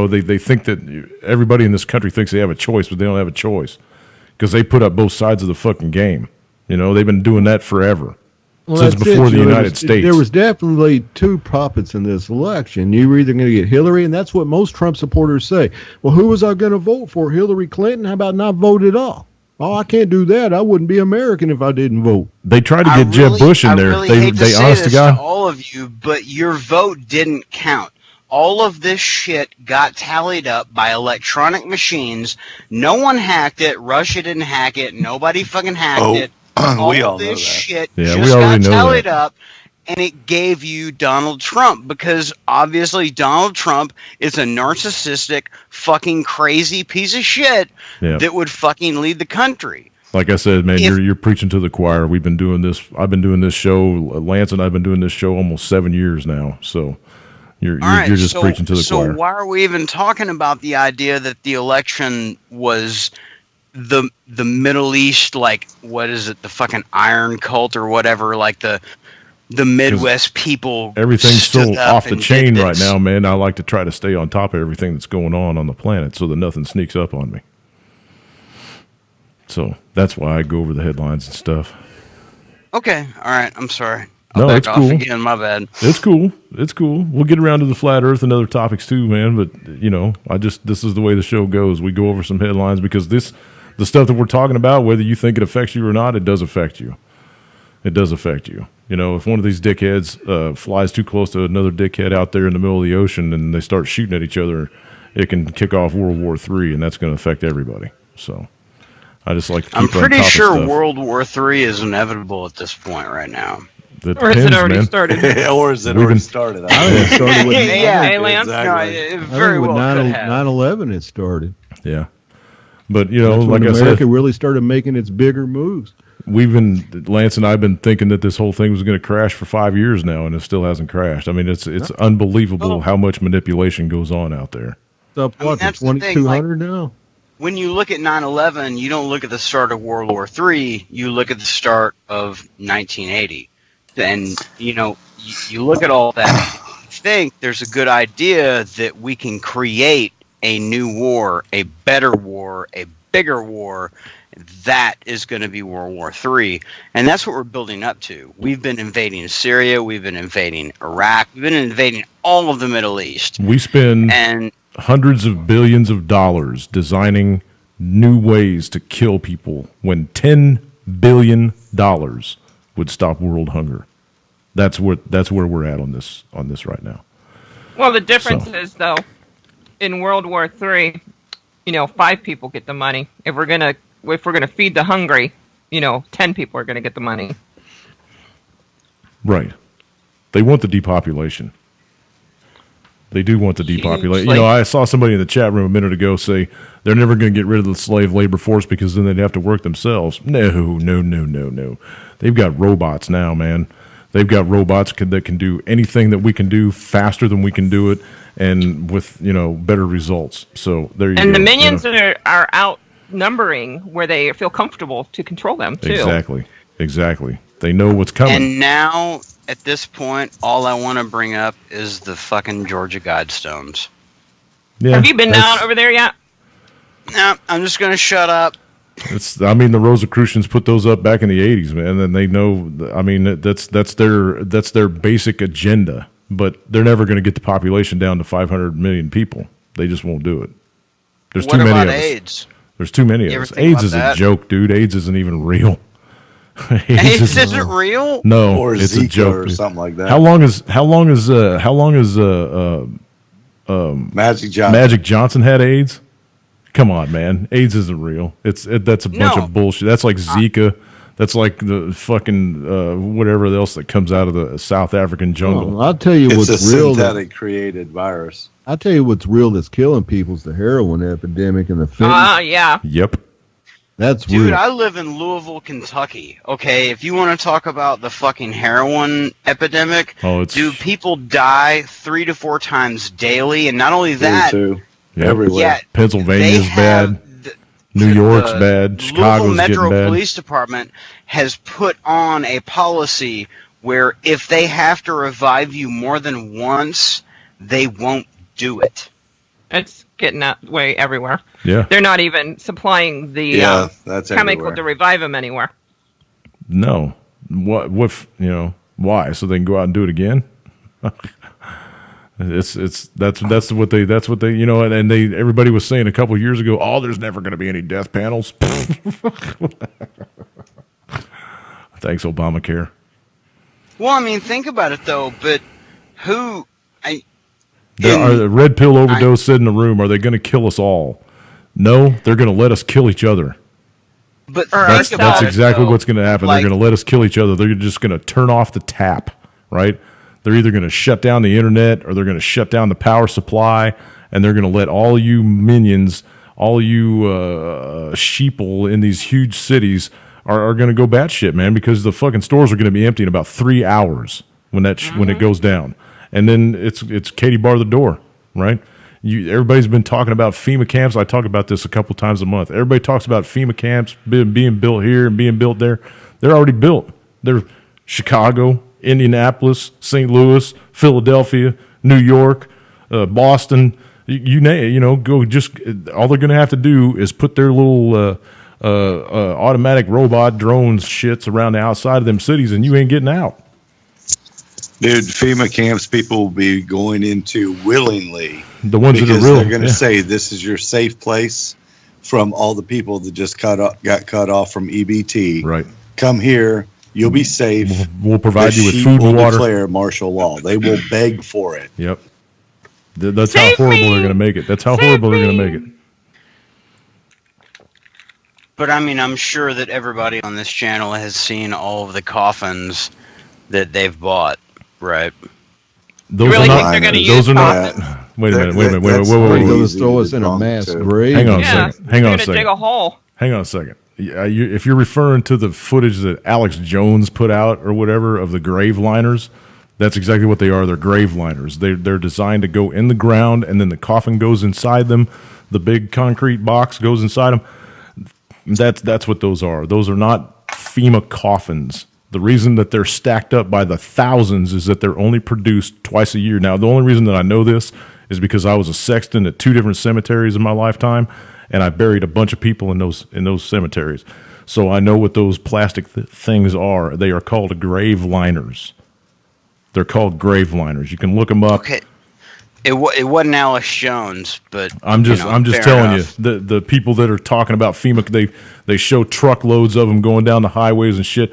they think that everybody in this country thinks they have a choice, but they don't have a choice. Because they put up both sides of the fucking game. You know, they've been doing that forever. Since before the United States. There was definitely two puppets in this election. You were either going to get Hillary, and that's what most Trump supporters say. Well, who was I going to vote for? Hillary Clinton? How about not vote at all? Oh, I can't do that. I wouldn't be American if I didn't vote. They tried to get Jeb Bush in there. They honest to God. All of you, but your vote didn't count. All of this shit got tallied up by electronic machines. No one hacked it. Russia didn't hack it. Nobody fucking hacked it. We all know this that. shit Yeah, just we already got know tallied that. up, and it gave you Donald Trump because obviously Donald Trump is a narcissistic, fucking crazy piece of shit that would fucking lead the country. Like I said, man, you're preaching to the choir. We've been doing this. I've been doing this show. Lance and I've been doing this show almost 7 years now. So you're just preaching to the choir. So why are we even talking about the idea that the election was the Middle East, like, what is it, the fucking Iron Cult or whatever, like the Midwest people? Everything's so off the chain right this. now, man. I like to try to stay on top of everything that's going on the planet so that nothing sneaks up on me. So that's why I go over the headlines and stuff. Okay, all right. I'm sorry. I'll No, back it's off cool. again. My bad. It's cool. It's cool. We'll get around to the flat Earth and other topics too, man. But this is the way the show goes. We go over some headlines because the stuff that we're talking about, whether you think it affects you or not, it does affect you. It does affect you. You know, if one of these dickheads flies too close to another dickhead out there in the middle of the ocean and they start shooting at each other, it can kick off World War III, and that's going to affect everybody. So I just like to keep I'm on pretty top of sure stuff. World War III is inevitable at this point right now. It Or has it depends, already man. started? Or is it We've already been- started? I think it started with, Hey, Lance. exactly. No, it I very think with well could have. 9/11 it started. Yeah. But, you know, That's like when I America said, really started making its bigger moves. Lance and I have been thinking that this whole thing was going to crash for 5 years now, and it still hasn't crashed. I mean, it's unbelievable how much manipulation goes on out there. It's up, what, to that's the thing, 2,200 now? When you look at 9/11, you don't look at the start of World War III. You look at the start of 1980. And, you know, you look at all that, you think there's a good idea that we can create a new war, a better war, a bigger war, that is going to be World War III. And that's what we're building up to. We've been invading Syria. We've been invading Iraq. We've been invading all of the Middle East. We spend hundreds of billions of dollars designing new ways to kill people when $10 billion would stop world hunger. That's where we're at on this right now. Well, the difference is, though, in World War III, 5 people get the money. If we're gonna feed the hungry, 10 people are gonna get the money. Right. They want the depopulation. They do want the depopulation. Hugely. I saw somebody in the chat room a minute ago say they're never going to get rid of the slave labor force because then they'd have to work themselves. No. They've got robots now, man. They've got robots that can do anything that we can do faster than we can do it, and with better results. So there you go. And the minions are outnumbering where they feel comfortable to control them too. Exactly. They know what's coming. And now, at this point, all I want to bring up is the fucking Georgia Guidestones. Yeah, have you been down over there yet? No, I'm just going to shut up. The Rosicrucians put those up back in the 80s, man, and they know. I mean, that's their basic agenda. But they're never going to get the population down to 500 million people. They just won't do it. There's too many of us. AIDS? There's too many of us. AIDS is a joke, dude. AIDS isn't even real. AIDS isn't real? No, or it's Zika a joke, or dude. something like that. How long is Magic Johnson had AIDS? Come on, man. AIDS isn't real. That's a bunch of bullshit. That's like Zika. That's like the fucking whatever else that comes out of the South African jungle. Well, I'll tell you what's a real. Synthetic created virus. I'll tell you what's real that's killing people is the heroin epidemic and the fentanyl. Yeah. Yep. That's Dude, real. I live in Louisville, Kentucky. Okay, if you want to talk about the fucking heroin epidemic, dude, people die 3 to 4 times daily, and not only that, too. Yep. Everywhere. Yeah, Pennsylvania's bad. New York's bad. Chicago's Louisville Metro getting bad. Police Department has put on a policy where if they have to revive you more than once, they won't do it. It's getting that way everywhere. Yeah. They're not even supplying the that's chemical everywhere. to revive them anywhere. No. What why? So they can go out and do it again? That's what they and everybody was saying a couple of years ago, there's never going to be any death panels. Thanks, Obamacare. Well, I mean, think about it though, but The red pill overdose said in the room, are they going to kill us all? No, they're going to let us kill each other. But That's exactly what's going to happen. They're going to let us kill each other. They're just going to turn off the tap, right? They're either going to shut down the internet or they're going to shut down the power supply, and they're going to let all you minions, all you sheeple in these huge cities are going to go batshit, man, because the fucking stores are going to be empty in about 3 hours when it goes down. And then it's Katie bar the door, right? Everybody's been talking about FEMA camps. I talk about this a couple times a month. Everybody talks about FEMA camps being built here and being built there. They're already built. They're Chicago, Indianapolis, St. Louis, Philadelphia, New York, Boston. Go. Just all they're going to have to do is put their little automatic robot drones shits around the outside of them cities, and you ain't getting out. Dude, FEMA camps people will be going into willingly. The ones that are real. They're going to say this is your safe place from all the people that just got cut off from EBT. Right. Come here. You'll be safe. We'll provide you with food and water. Declare martial law. They will beg for it. Yep. That's how horrible they're going to make it. That's how horrible they're going to make it. But I mean, I'm sure that everybody on this channel has seen all of the coffins that they've bought, right? Those really are think not. they're gonna Those use are not. coffins? Wait a minute. They're going to throw us in a mass grave. Hang on a Yeah, second. Hang on a they're gonna dig second. a hole. Hang on a second. If you're referring to the footage that Alex Jones put out or whatever of the grave liners, that's exactly what they are. They're grave liners. They're designed to go in the ground, and then the coffin goes inside them. The big concrete box goes inside them. That's what those are. Those are not FEMA coffins. The reason that they're stacked up by the thousands is that they're only produced twice a year. Now, the only reason that I know this is because I was a sexton at 2 different cemeteries in my lifetime, and I buried a bunch of people in those cemeteries. So I know what those plastic things are. They are called grave liners. They're called grave liners. You can look them up. Okay. It wasn't Alex Jones, but I'm just fair telling enough. you, the people that are talking about FEMA, they show truckloads of them going down the highways and shit.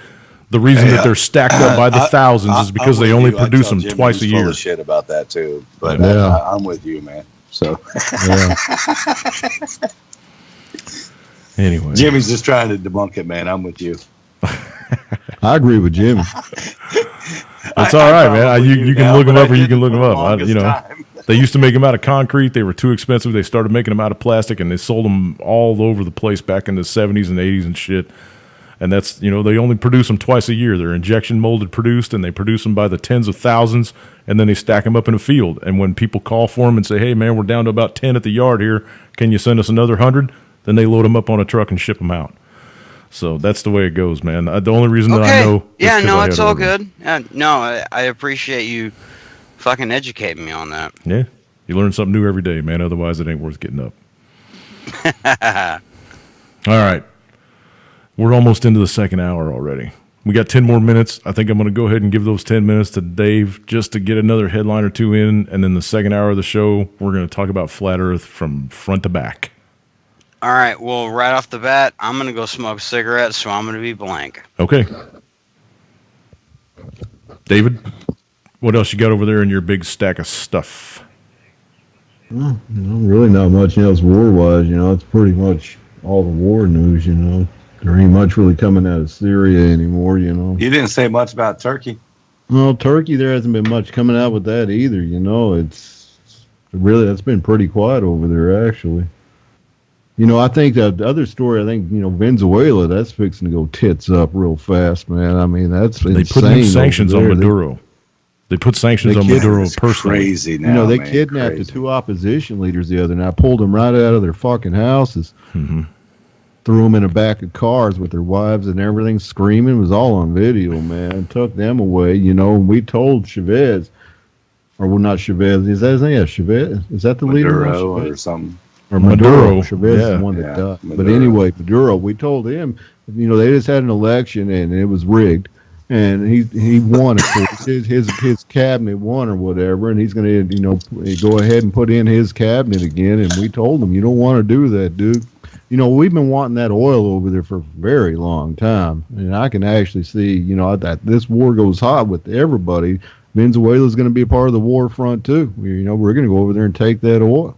The reason that they're stacked up by the thousands is because they only produce them twice a year. Full of shit about that too, but Yeah. I'm with you, man. So Yeah. Anyway, Jimmy's just trying to debunk it, man. I'm with you. I agree with Jimmy. it's all right, man. You can look them up or you can look them up. They used to make them out of concrete. They were too expensive. They started making them out of plastic, and they sold them all over the place back in the 70s and 80s and shit. And that's, they only produce them twice a year. They're injection molded produced, and they produce them by the tens of thousands, and then they stack them up in a field. And when people call for them and say, hey, man, we're down to about 10 at the yard here, can you send us another 100? Then they load them up on a truck and ship them out. So that's the way it goes, man. The only reason that I know. Yeah, no, it's all good. good. No, I appreciate you fucking educating me on that. Yeah, you learn something new every day, man. Otherwise, it ain't worth getting up. All right. We're almost into the second hour already. We got 10 more minutes. I think I'm going to go ahead and give those 10 minutes to Dave just to get another headline or two in. And then the second hour of the show, we're going to talk about Flat Earth from front to back. All right, well, right off the bat, I'm going to go smoke cigarettes, so I'm going to be blank. Okay. David, what else you got over there in your big stack of stuff? Well, really not much else war-wise. It's pretty much all the war news. There ain't much really coming out of Syria anymore. You didn't say much about Turkey. Well, Turkey, there hasn't been much coming out with that either. That's been pretty quiet over there, actually. I think that the other story, Venezuela, that's fixing to go tits up real fast, man. I mean, that's insane. They put new sanctions on Maduro. They put sanctions on Maduro personally. Crazy now, they kidnapped the 2 opposition leaders the other night, pulled them right out of their fucking houses, threw them in the back of cars with their wives and everything, screaming. It was all on video, man. Took them away, we told Chavez, or well, not Chavez, is that his name? Yeah, Chavez. Is that the leader? Maduro or something. Or Maduro. Yeah. Chavez is the one that died. Maduro. But anyway, Maduro, we told him, they just had an election and it was rigged. And he won, of course. His cabinet won or whatever, and he's going to, go ahead and put in his cabinet again. And we told him, you don't want to do that, dude. We've been wanting that oil over there for a very long time. And I can actually see, that this war goes hot with everybody. Venezuela's going to be a part of the war front, too. We're going to go over there and take that oil.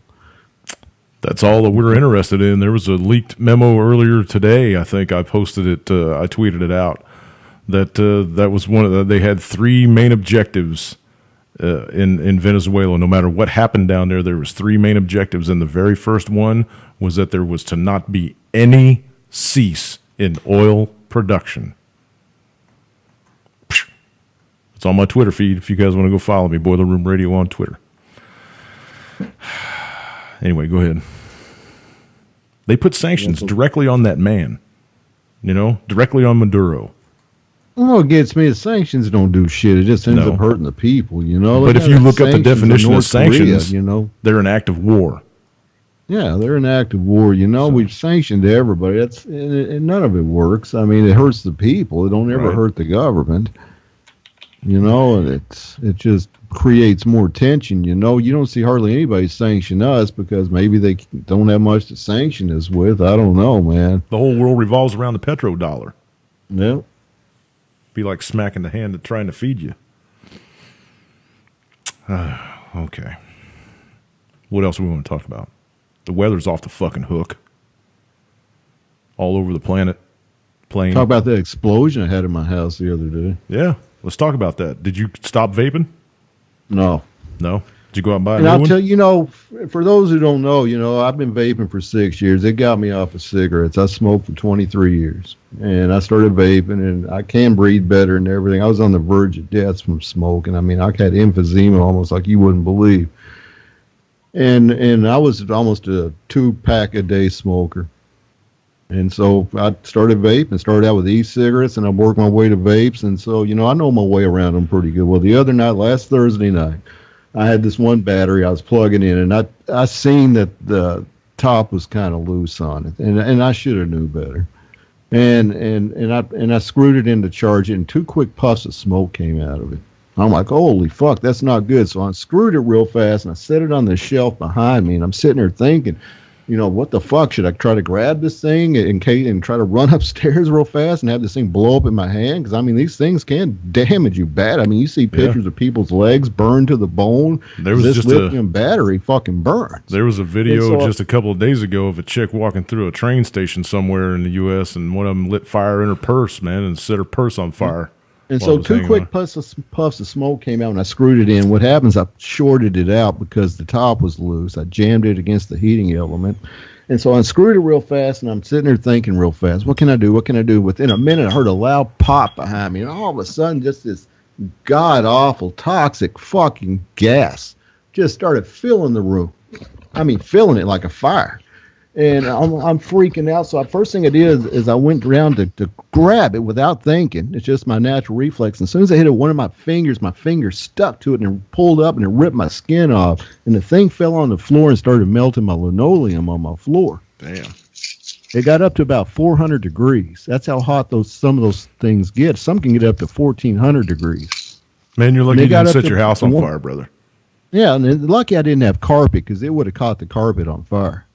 That's all that we're interested in. There was a leaked memo earlier today. I think I posted it. I tweeted it out. That was one of the, they had 3 main objectives in Venezuela. No matter what happened down there, there was 3 main objectives, and the very first one was that there was to not be any cease in oil production. It's on my Twitter feed if you guys want to go follow me, Boiler Room Radio on Twitter. Anyway, go ahead. They put sanctions directly on that man, directly on Maduro. Well, it gets me. The sanctions don't do shit. It just ends up hurting the people, But if you look up the definition of sanctions, Korea, they're an act of war. Yeah, they're an act of war. We've sanctioned everybody. And none of it works. I mean, it hurts the people. It don't ever hurt the government. And it just creates more tension. You don't see hardly anybody sanction us because maybe they don't have much to sanction us with. I don't know, man. The whole world revolves around the petrodollar. Yep. Be like smacking the hand that's trying to feed you. Okay. What else do we want to talk about? The weather's off the fucking hook. All over the planet. Plane. Talk about that explosion I had in my house the other day. Yeah. Let's talk about that. Did you stop vaping? No. No? Did you go out and buy a And I'll new tell one? for those who don't know, I've been vaping for 6 years. It got me off of cigarettes. I smoked for 23 years. And I started vaping, and I can breathe better and everything. I was on the verge of death from smoking. I mean, I had emphysema almost like you wouldn't believe. And I was almost a 2-pack-a-day smoker. And so I started vaping, started out with e-cigarettes, and I worked my way to vapes. And so, I know my way around them pretty good. Well, the other night, last Thursday night, I had this one battery I was plugging in, and I seen that the top was kind of loose on it, and I should have knew better. And I screwed it in to charge it, and 2 quick puffs of smoke came out of it. I'm like, holy fuck, that's not good. So I unscrewed it real fast, and I set it on the shelf behind me, and I'm sitting there thinking, what the fuck? Should I try to grab this thing and try to run upstairs real fast and have this thing blow up in my hand? Because, these things can damage you bad. You see pictures of people's legs burned to the bone. There was this just lithium battery fucking burns. There was a video just a couple of days ago of a chick walking through a train station somewhere in the U.S., and one of them lit fire in her purse, man, and set her purse on fire. And so 2 quick puffs of smoke came out, and I screwed it in. What happens, I shorted it out because the top was loose. I jammed it against the heating element. And so I unscrewed it real fast, and I'm sitting there thinking real fast, what can I do? What can I do? Within a minute, I heard a loud pop behind me, and all of a sudden, just this god-awful, toxic fucking gas just started filling the room. Filling it like a fire. And I'm freaking out. So the first thing I did is I went around to grab it without thinking. It's just my natural reflex. And as soon as I hit it, one of my fingers stuck to it and it pulled up and it ripped my skin off. And the thing fell on the floor and started melting my linoleum on my floor. Damn. It got up to about 400 degrees. That's how hot some of those things get. Some can get up to 1,400 degrees. Man, you're lucky you didn't set your house on fire, brother. Yeah, and lucky I didn't have carpet because it would have caught the carpet on fire.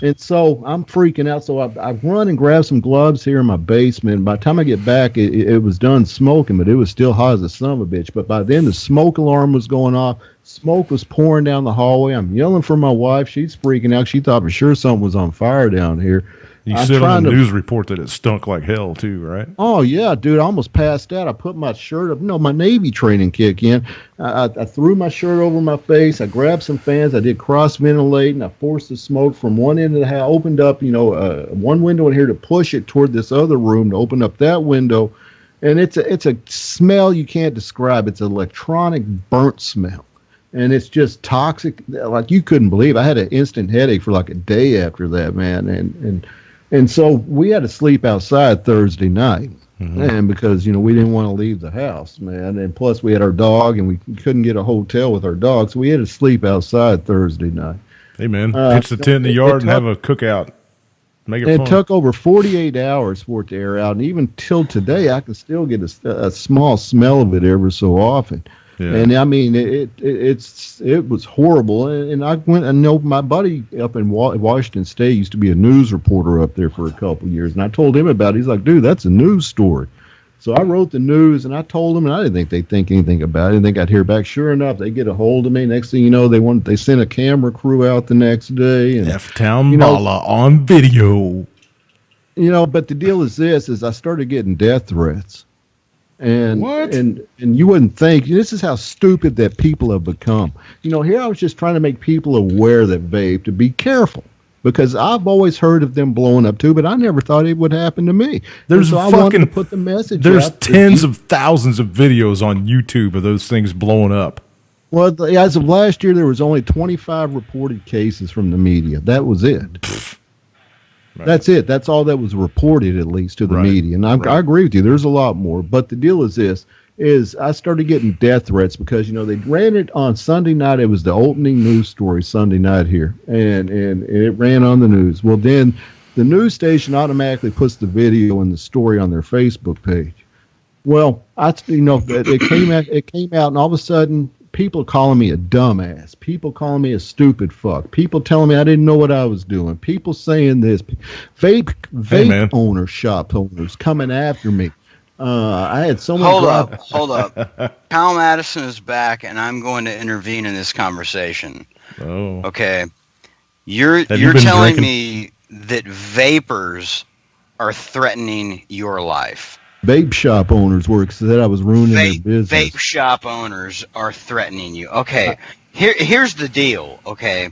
And so I'm freaking out. So I run and grab some gloves here in my basement. By the time I get back, it was done smoking, but it was still hot as a son of a bitch. But by then, the smoke alarm was going off. Smoke was pouring down the hallway. I'm yelling for my wife. She's freaking out. She thought for sure something was on fire down here. You said on the news report that it stunk like hell too, right? Oh, yeah, dude. I almost passed out. I put my shirt up. No, my Navy training kick in. I threw my shirt over my face. I grabbed some fans. I did cross-ventilating. I forced the smoke from one end of the house. Opened up, one window in here to push it toward this other room to open up that window. And it's a smell you can't describe. It's an electronic burnt smell. And it's just toxic. Like you couldn't believe. I had an instant headache for like a day after that, man. And so we had to sleep outside Thursday night, and because, we didn't want to leave the house, man. And plus we had our dog, and we couldn't get a hotel with our dog, so we had to sleep outside Thursday night. Hey, man, pitch the tent in the yard and have a cookout. Make it fun. It took over 48 hours for it to air out, and even till today, I can still get a small smell of it every so often. Yeah. And it was horrible. And I went and know my buddy up in Washington State used to be a news reporter up there for a couple of years. And I told him about it. He's like, dude, that's a news story. So I wrote the news and I told them, and I didn't think they'd think anything about it. I didn't think I'd hear back. Sure enough, they get a hold of me. Next thing you know, they sent a camera crew out the next day. And F-Town Bala on video. But the deal is this, I started getting death threats. And what? And you wouldn't think, this is how stupid that people have become. Here I was just trying to make people aware that vape, to be careful, because I've always heard of them blowing up too, but I never thought it would happen to me. I wanted to put the message. There's tens of thousands of videos on YouTube of those things blowing up. Well, as of last year, there was only 25 reported cases from the media. That was it. Right. That's it. That's all that was reported, at least, to the media. And I agree with you. There's a lot more. But the deal is this, I started getting death threats because, they ran it on Sunday night. It was the opening news story Sunday night here. And it ran on the news. Well, then the news station automatically puts the video and the story on their Facebook page. Well, it came out, and all of a sudden, people calling me a dumbass, people calling me a stupid fuck, people telling me I didn't know what I was doing, people saying this, vape owner, shop owners coming after me. I had so many. Hold up. Kyle Madison is back, and I'm going to intervene in this conversation. Oh. Okay. You're telling me that vapors are threatening your life. Vape shop owners said I was ruining their business. Vape shop owners are threatening you. Okay, here's the deal, okay?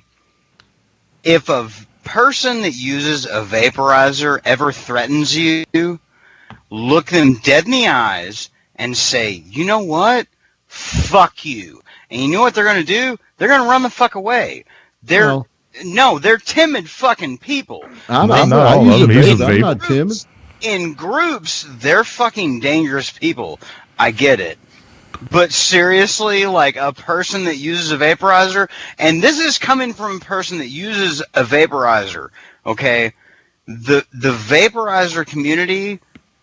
If a person that uses a vaporizer ever threatens you, look them dead in the eyes and say, you know what? Fuck you. And you know what they're going to do? They're going to run the fuck away. They're timid fucking people. I'm not timid. In groups, they're fucking dangerous people. I get it. But seriously, like a person that uses a vaporizer, and this is coming from a person that uses a vaporizer, okay? The vaporizer community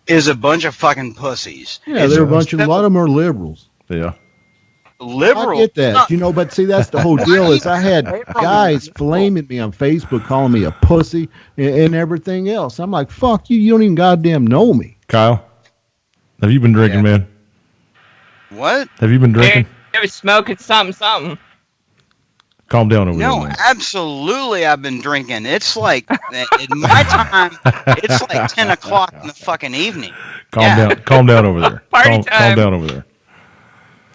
is a bunch of fucking pussies. Yeah, they're a lot of them are liberals. Yeah. Liberal. I get that, but see, that's the whole deal. Is I had guys flaming me on Facebook, calling me a pussy and everything else. I'm like, fuck you. You don't even goddamn know me. Kyle, have you been drinking, man? What? Have you been drinking? He was smoking something. Calm down over there. No, man. absolutely. I've been drinking. It's like in my time. It's like 10 o'clock in the fucking evening. Calm down. Calm down over there. Party time. Calm down over there.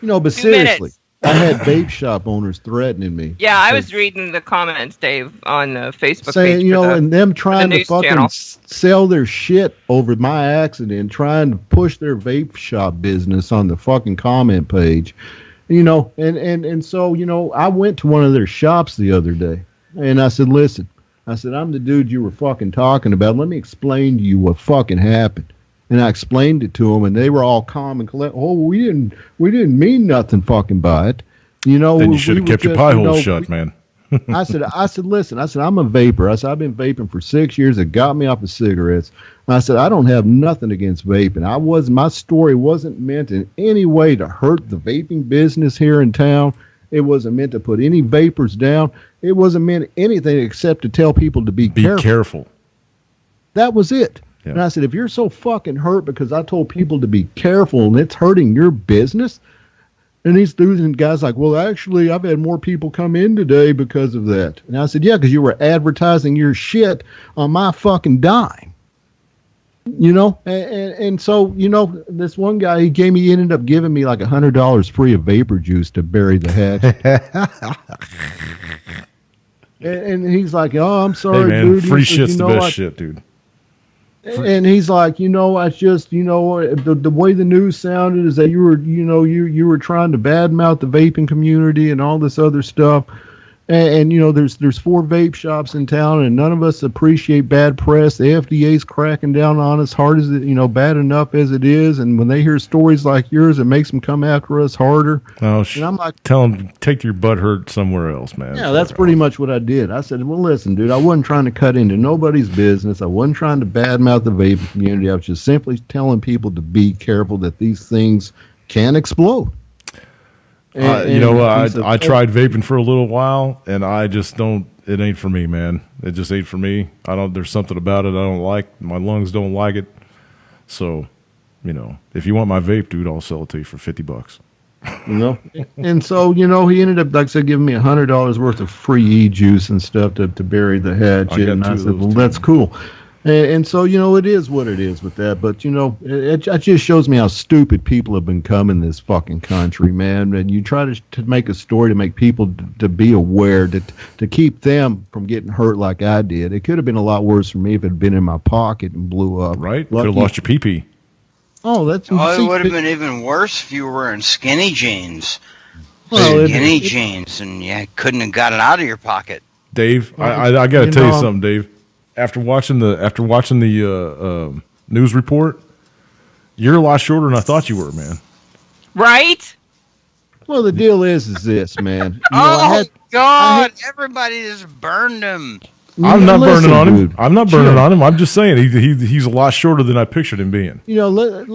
But 2 seriously, minutes. I had vape shop owners threatening me. Yeah, I was reading the comments, Dave, on the Facebook saying, page. and them trying to news fucking channel. sell their shit over my accident, trying to push their vape shop business on the fucking comment page, and so, I went to one of their shops the other day and I said, listen, I'm the dude you were fucking talking about. Let me explain to you what fucking happened. And I explained it to them, and they were all calm and collect. Oh, we didn't mean nothing fucking by it. Then you should have kept your pie hole shut, man. I said, listen, I'm a vapor. I said, I've been vaping for 6 years. It got me off of cigarettes. I said, I don't have nothing against vaping. My story wasn't meant in any way to hurt the vaping business here in town. It wasn't meant to put any vapors down. It wasn't meant anything except to tell people to be careful. That was it. Yeah. And I said, if you're so fucking hurt because I told people to be careful and it's hurting your business, and these dudes and guys like, well, actually, I've had more people come in today because of that. And I said, yeah, because you were advertising your shit on my fucking dime. And so, this one guy, he ended up giving me like $100 free of vapor juice to bury the hatchet. and he's like, oh, I'm sorry, hey, man, dude. Free shit's the best shit, dude. And he's like, I just, the way the news sounded is that you were trying to badmouth the vaping community and all this other stuff. And there's 4 vape shops in town, and none of us appreciate bad press. The FDA's cracking down on us hard as it, bad enough as it is. And when they hear stories like yours, it makes them come after us harder. Oh, and I'm like, tell them take your butt hurt somewhere else, man. Yeah, that's pretty much what I did. I said, well, listen, dude, I wasn't trying to cut into nobody's business. I wasn't trying to badmouth the vaping community. I was just simply telling people to be careful that these things can explode. I tried vaping for a little while, and I just don't. It ain't for me, man. It just ain't for me. There's something about it I don't like. My lungs don't like it. So, if you want my vape, dude, I'll sell it to you for $50. And so, he ended up, like I said, giving me $100 worth of free e-juice and stuff to bury the hatchet. And I said, well, that's cool. And so, it is what it is with that. But, it just shows me how stupid people have become in this fucking country, man. And you try to make a story to make people to be aware, to keep them from getting hurt like I did. It could have been a lot worse for me if it had been in my pocket and blew up. Right? Could have lost your pee-pee. Oh, it would have been even worse if you were wearing skinny jeans. Well, skinny jeans, and you couldn't have got it out of your pocket. Dave, I got to tell you something, Dave. After watching the news report, you're a lot shorter than I thought you were, man. Right? Well, the deal is this, man. God! Everybody just burned him. I'm not burning on him. I'm not burning on him. I'm just saying he's a lot shorter than I pictured him being. Let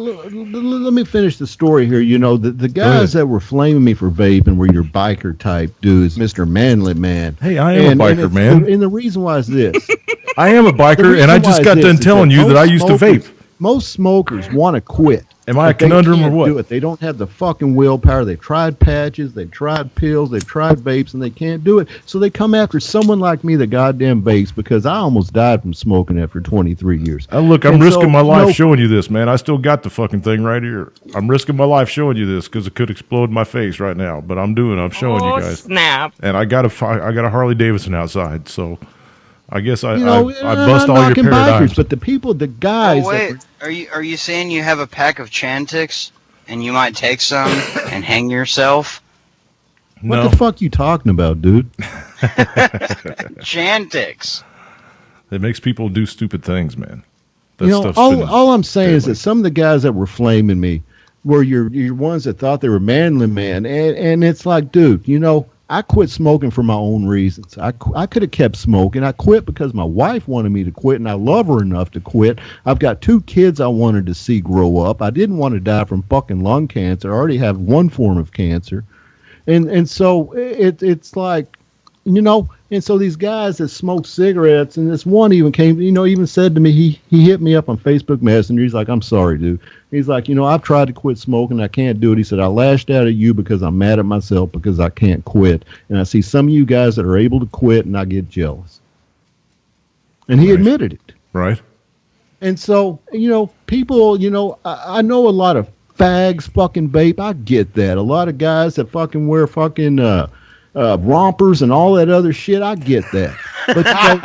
me finish the story here. The guys that were flaming me for vaping were your biker type dudes, Mr. Manly Man. Hey, I am a biker, man. And the reason why is this. I am a biker, and I just got done telling you that I used to vape. Most smokers want to quit. Am I a conundrum or what? They don't have the fucking willpower. They've tried patches, they've tried pills, they've tried vapes, and they can't do it. So they come after someone like me that goddamn vapes, because I almost died from smoking after 23 years. Look, I'm risking my life showing you this, man. I still got the fucking thing right here. I'm risking my life showing you this because it could explode in my face right now. But I'm showing you guys. Snap. And I got a Harley Davidson outside, so I guess I bust all your paradigms. Bikers, but the guys. Oh, wait, are you saying you have a pack of Chantix and you might take some and hang yourself? No. What the fuck you talking about, dude? Chantix. It makes people do stupid things, man. All I'm saying is that some of the guys that were flaming me, where you're ones that thought they were manly man, and it's like, dude, you know, I quit smoking for my own reasons. I could have kept smoking. I quit because my wife wanted me to quit, and I love her enough to quit. I've got 2 kids I wanted to see grow up. I didn't want to die from fucking lung cancer. I already have one form of cancer. And so it's like, you know, and so these guys that smoke cigarettes, and this one even came, you know, even said to me, he hit me up on Facebook Messenger. He's like, I'm sorry, dude. He's like, you know, I've tried to quit smoking. I can't do it. He said, I lashed out at you because I'm mad at myself because I can't quit. And I see some of you guys that are able to quit, and I get jealous. And he admitted it. Right. And so, you know, people, you know, I know a lot of fags fucking vape. I get that. A lot of guys that fucking wear fucking rompers and all that other shit. I get that. But you know,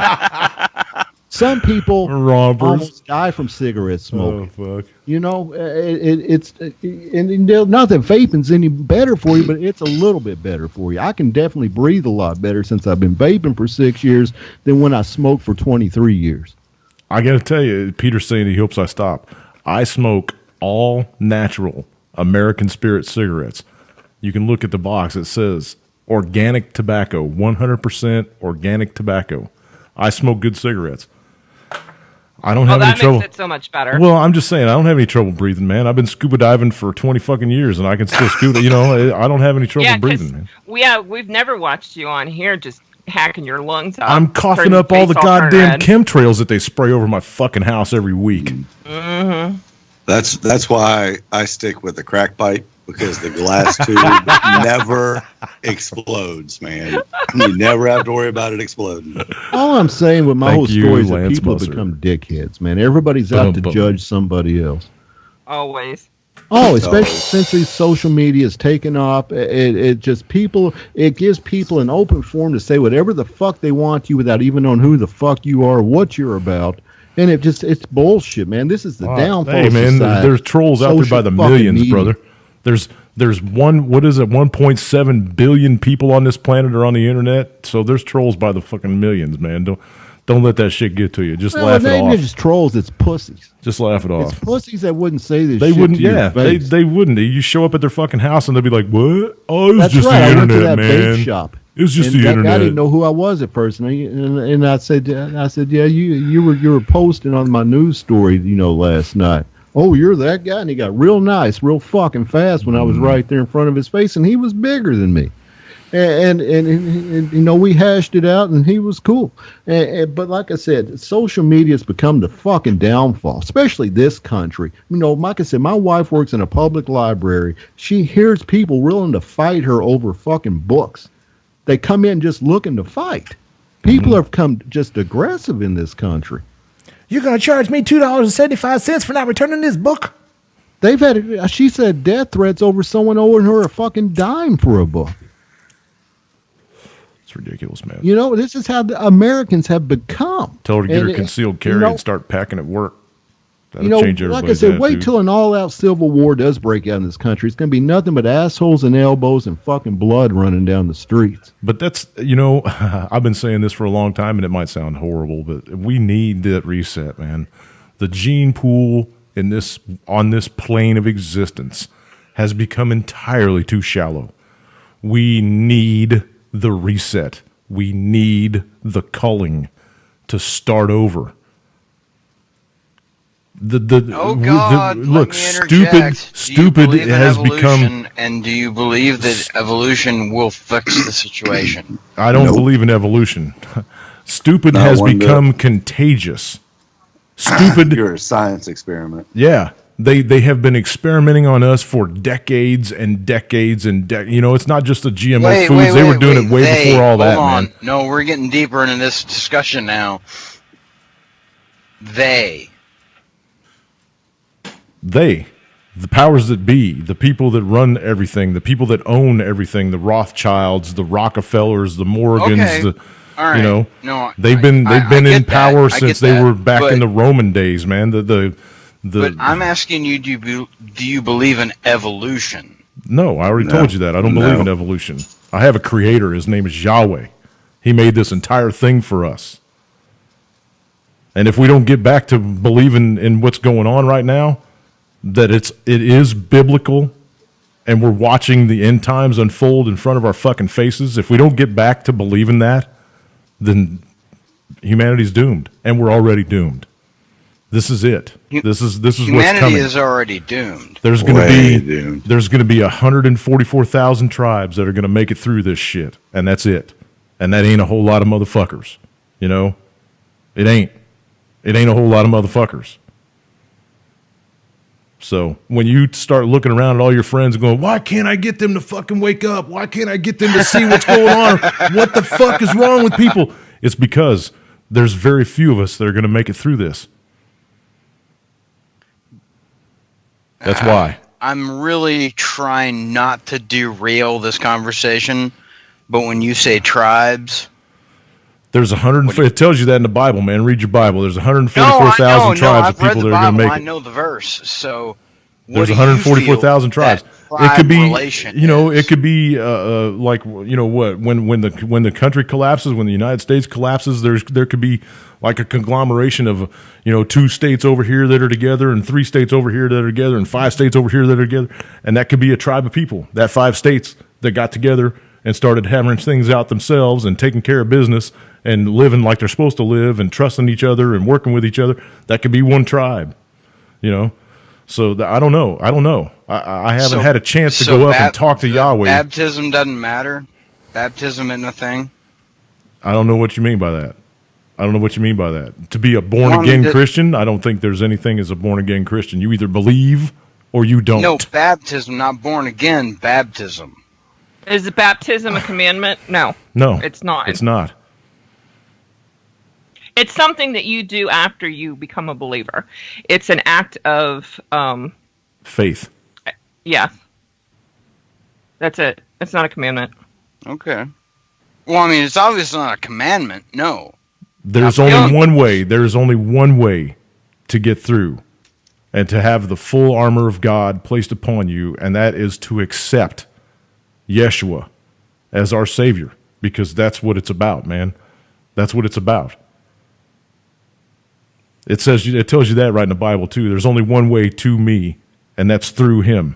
some people almost die from cigarette smoking. Oh, fuck. You know, it's not that vaping's any better for you, but it's a little bit better for you. I can definitely breathe a lot better since I've been vaping for 6 years than when I smoked for 23 years. I got to tell you, Peter's saying he hopes I stop. I smoke all natural American Spirit cigarettes. You can look at the box. It says organic tobacco, 100% organic tobacco. I smoke good cigarettes. I don't have any trouble. That makes it so much better. Well, I'm just saying, I don't have any trouble breathing, man. I've been scuba diving for 20 fucking years, and I can still scuba. You know, I don't have any trouble breathing, man. We've never watched you on here just hacking your lungs out. I'm coughing up all the goddamn chemtrails that they spray over my fucking house every week. Mm-hmm. That's why I stick with the crack pipe, because the glass tube never explodes, man. You never have to worry about it exploding. All I'm saying with my whole story is that people become dickheads, man. Everybody's out to judge somebody else. Always. Oh, especially since these social media is taken off, it gives people an open forum to say whatever the fuck they want to you without even knowing who the fuck you are, what you're about. And it's bullshit, man. This is the downfall of society. There's trolls out there by the millions, brother. There's 1.7 billion people on this planet are on the internet, so there's trolls by the fucking millions, man. Don't let that shit get to you. Just laugh it off. It's just trolls. It's pussies. Just laugh it off. It's pussies that wouldn't say this. They shit wouldn't. To your face. They wouldn't. You show up at their fucking house and they'll be like, "What? Oh, it was just the internet, I went to that man. Vape shop. It was just the that internet." Guy didn't know who I was at first, and I said, yeah, you were posting on my news story, you know, last night. Oh, you're that guy, and he got real nice, real fucking fast when I was right there in front of his face, and he was bigger than me. And you know, we hashed it out, and he was cool. But like I said, social media has become the fucking downfall, especially this country. You know, like I said, my wife works in a public library. She hears people willing to fight her over fucking books. They come in just looking to fight. People have come just aggressive in this country. You're going to charge me $2.75 for not returning this book? They've had, she said, death threats over someone owing her a fucking dime for a book. It's ridiculous, man. You know, this is how the Americans have become. Tell her to get her concealed carry and start packing at work. That'll change everybody's like I said, wait attitude. till an all-out civil war does break out in this country. It's going to be nothing but assholes and elbows and fucking blood running down the streets. But that's, you know, I've been saying this for a long time, and it might sound horrible, but we need that reset, man. The gene pool on this plane of existence has become entirely too shallow. We need the reset. We need the culling to start over. Look, stupid has become. And do you believe that evolution will fix the situation? I don't believe in evolution. Stupid has become contagious. Stupid. You're a science experiment. Yeah, they have been experimenting on us for decades and decades and you know, it's not just the GMO foods. They were doing it way before all that, man. No, we're getting deeper into this discussion now. The powers that be, the people that run everything, the people that own everything, the Rothschilds, the Rockefellers, the Morgans, right. You know, no, they've been in power since they were back in the Roman days, man. But I'm asking you, do you believe in evolution? No, I already told you that. I don't believe in evolution. I have a creator. His name is Yahweh. He made this entire thing for us. And if we don't get back to believing in what's going on right now, that it is biblical, and we're watching the end times unfold in front of our fucking faces, if we don't get back to believing that, then humanity's doomed, and we're already doomed. This is it. This is what's coming. Humanity is already doomed. There's going to be 144,000 tribes that are going to make it through this shit, and that's it. And that ain't a whole lot of motherfuckers. You know, it ain't. It ain't a whole lot of motherfuckers. So when you start looking around at all your friends and going, why can't I get them to fucking wake up? Why can't I get them to see what's going on? What the fuck is wrong with people? It's because there's very few of us that are going to make it through this. That's why. I'm really trying not to derail this conversation, but when you say tribes... There's it tells you that in the Bible, man. Read your Bible. There's 144,000 tribes of people that are going to make it. I know the verse. So there's 144,000 tribes. It could be, it could be like, what, when the country collapses, when the United States collapses, there could be like a conglomeration of, 2 states over here that are together, and 3 states over here that are together, and 5 states over here that are together, and that could be a tribe of people. That 5 states that got together and started hammering things out themselves and taking care of business and living like they're supposed to live and trusting each other and working with each other. That could be one tribe, So I don't know. I haven't had a chance to go up and talk to Yahweh. Baptism doesn't matter? Baptism isn't a thing? I don't know what you mean by that. To be a born-again Christian, I don't think there's anything as a born-again Christian. You either believe or you don't. No, baptism, not born-again, baptism. Is baptism a commandment? No. No. It's not. It's not. It's something that you do after you become a believer. It's an act of... faith. Yeah. That's it. It's not a commandment. Okay. Well, I mean, it's obviously not a commandment. No. There's only one way. There's only one way to get through and to have the full armor of God placed upon you, and that is to accept Yeshua as our Savior, because that's what it's about, man. That's what it's about. It tells you that right in the Bible too. There's only one way to me, and that's through Him.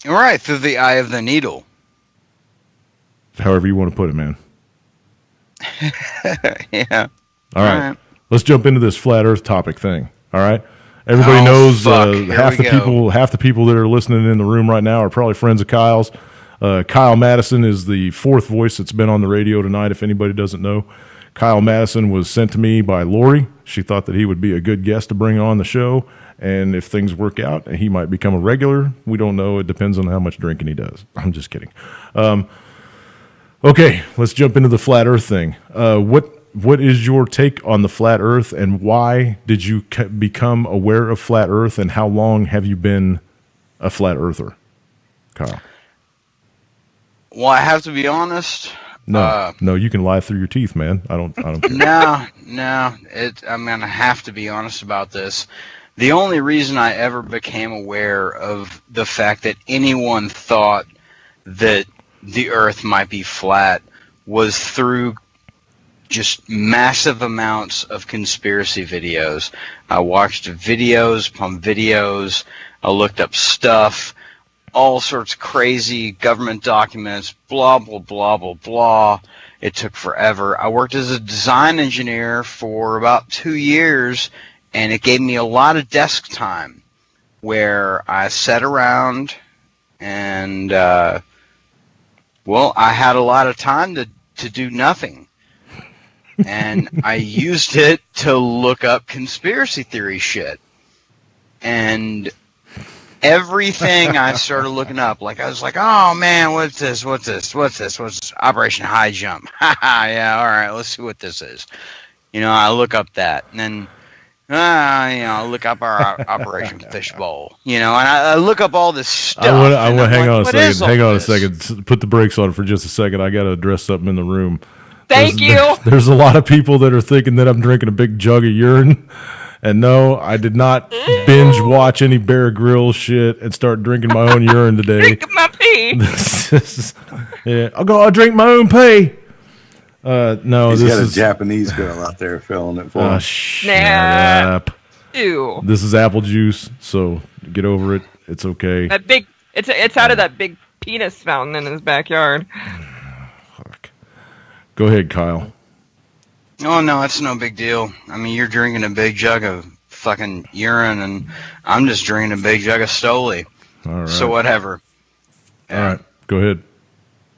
Right, through the eye of the needle. However you want to put it, man. Yeah. All right. Let's jump into this flat Earth topic thing. All right. Everybody knows half the people that are listening in the room right now are probably friends of Kyle's. Kyle Madison is the 4th voice that's been on the radio tonight, if anybody doesn't know. Kyle Madison was sent to me by Lori. She thought that he would be a good guest to bring on the show, and if things work out, he might become a regular. We don't know. It depends on how much drinking he does. I'm just kidding. Okay, let's jump into the flat Earth thing. What is your take on the flat Earth, and why did you become aware of flat Earth, and how long have you been a flat Earther, Kyle? Well, I have to be honest. No, you can lie through your teeth, man. I don't care. No. I'm gonna have to be honest about this. The only reason I ever became aware of the fact that anyone thought that the Earth might be flat was through just massive amounts of conspiracy videos. I watched videos upon videos. I looked up stuff. All sorts of crazy government documents, blah, blah, blah, blah, blah. It took forever. I worked as a design engineer for about 2 years, and it gave me a lot of desk time where I sat around and, I had a lot of time to do nothing. And I used it to look up conspiracy theory shit. And everything I started looking up, like I was like, oh man, what's this? What's Operation High Jump? Yeah, all right, let's see what this is. I look up that, and then I look up our Operation Fishbowl. And I look up all this stuff. I want hang on a second. Put the brakes on for just a second. I got to address something in the room. Thank you. There's a lot of people that are thinking that I'm drinking a big jug of urine. And no, I did not binge watch any Bear Grylls shit and start drinking my own urine today. Drinking my pee. Yeah, I'll drink my own pee. No, He's got a Japanese girl out there filling it for him. Shut up. Ew. This is apple juice, so get over it. It's okay. That big, it's out of that big penis fountain in his backyard. Fuck. Go ahead, Kyle. Oh, no, it's no big deal. I mean, you're drinking a big jug of fucking urine, and I'm just drinking a big jug of Stoli. All right. So whatever. All right, go ahead.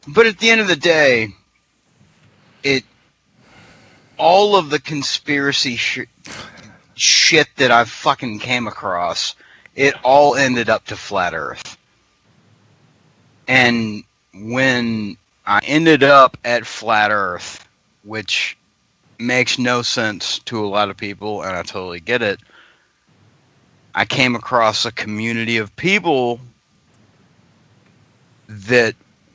But at the end of the day, all of the conspiracy shit that I fucking came across, it all ended up to Flat Earth. And when I ended up at Flat Earth, which makes no sense to a lot of people, and I totally get it, I came across a community of people that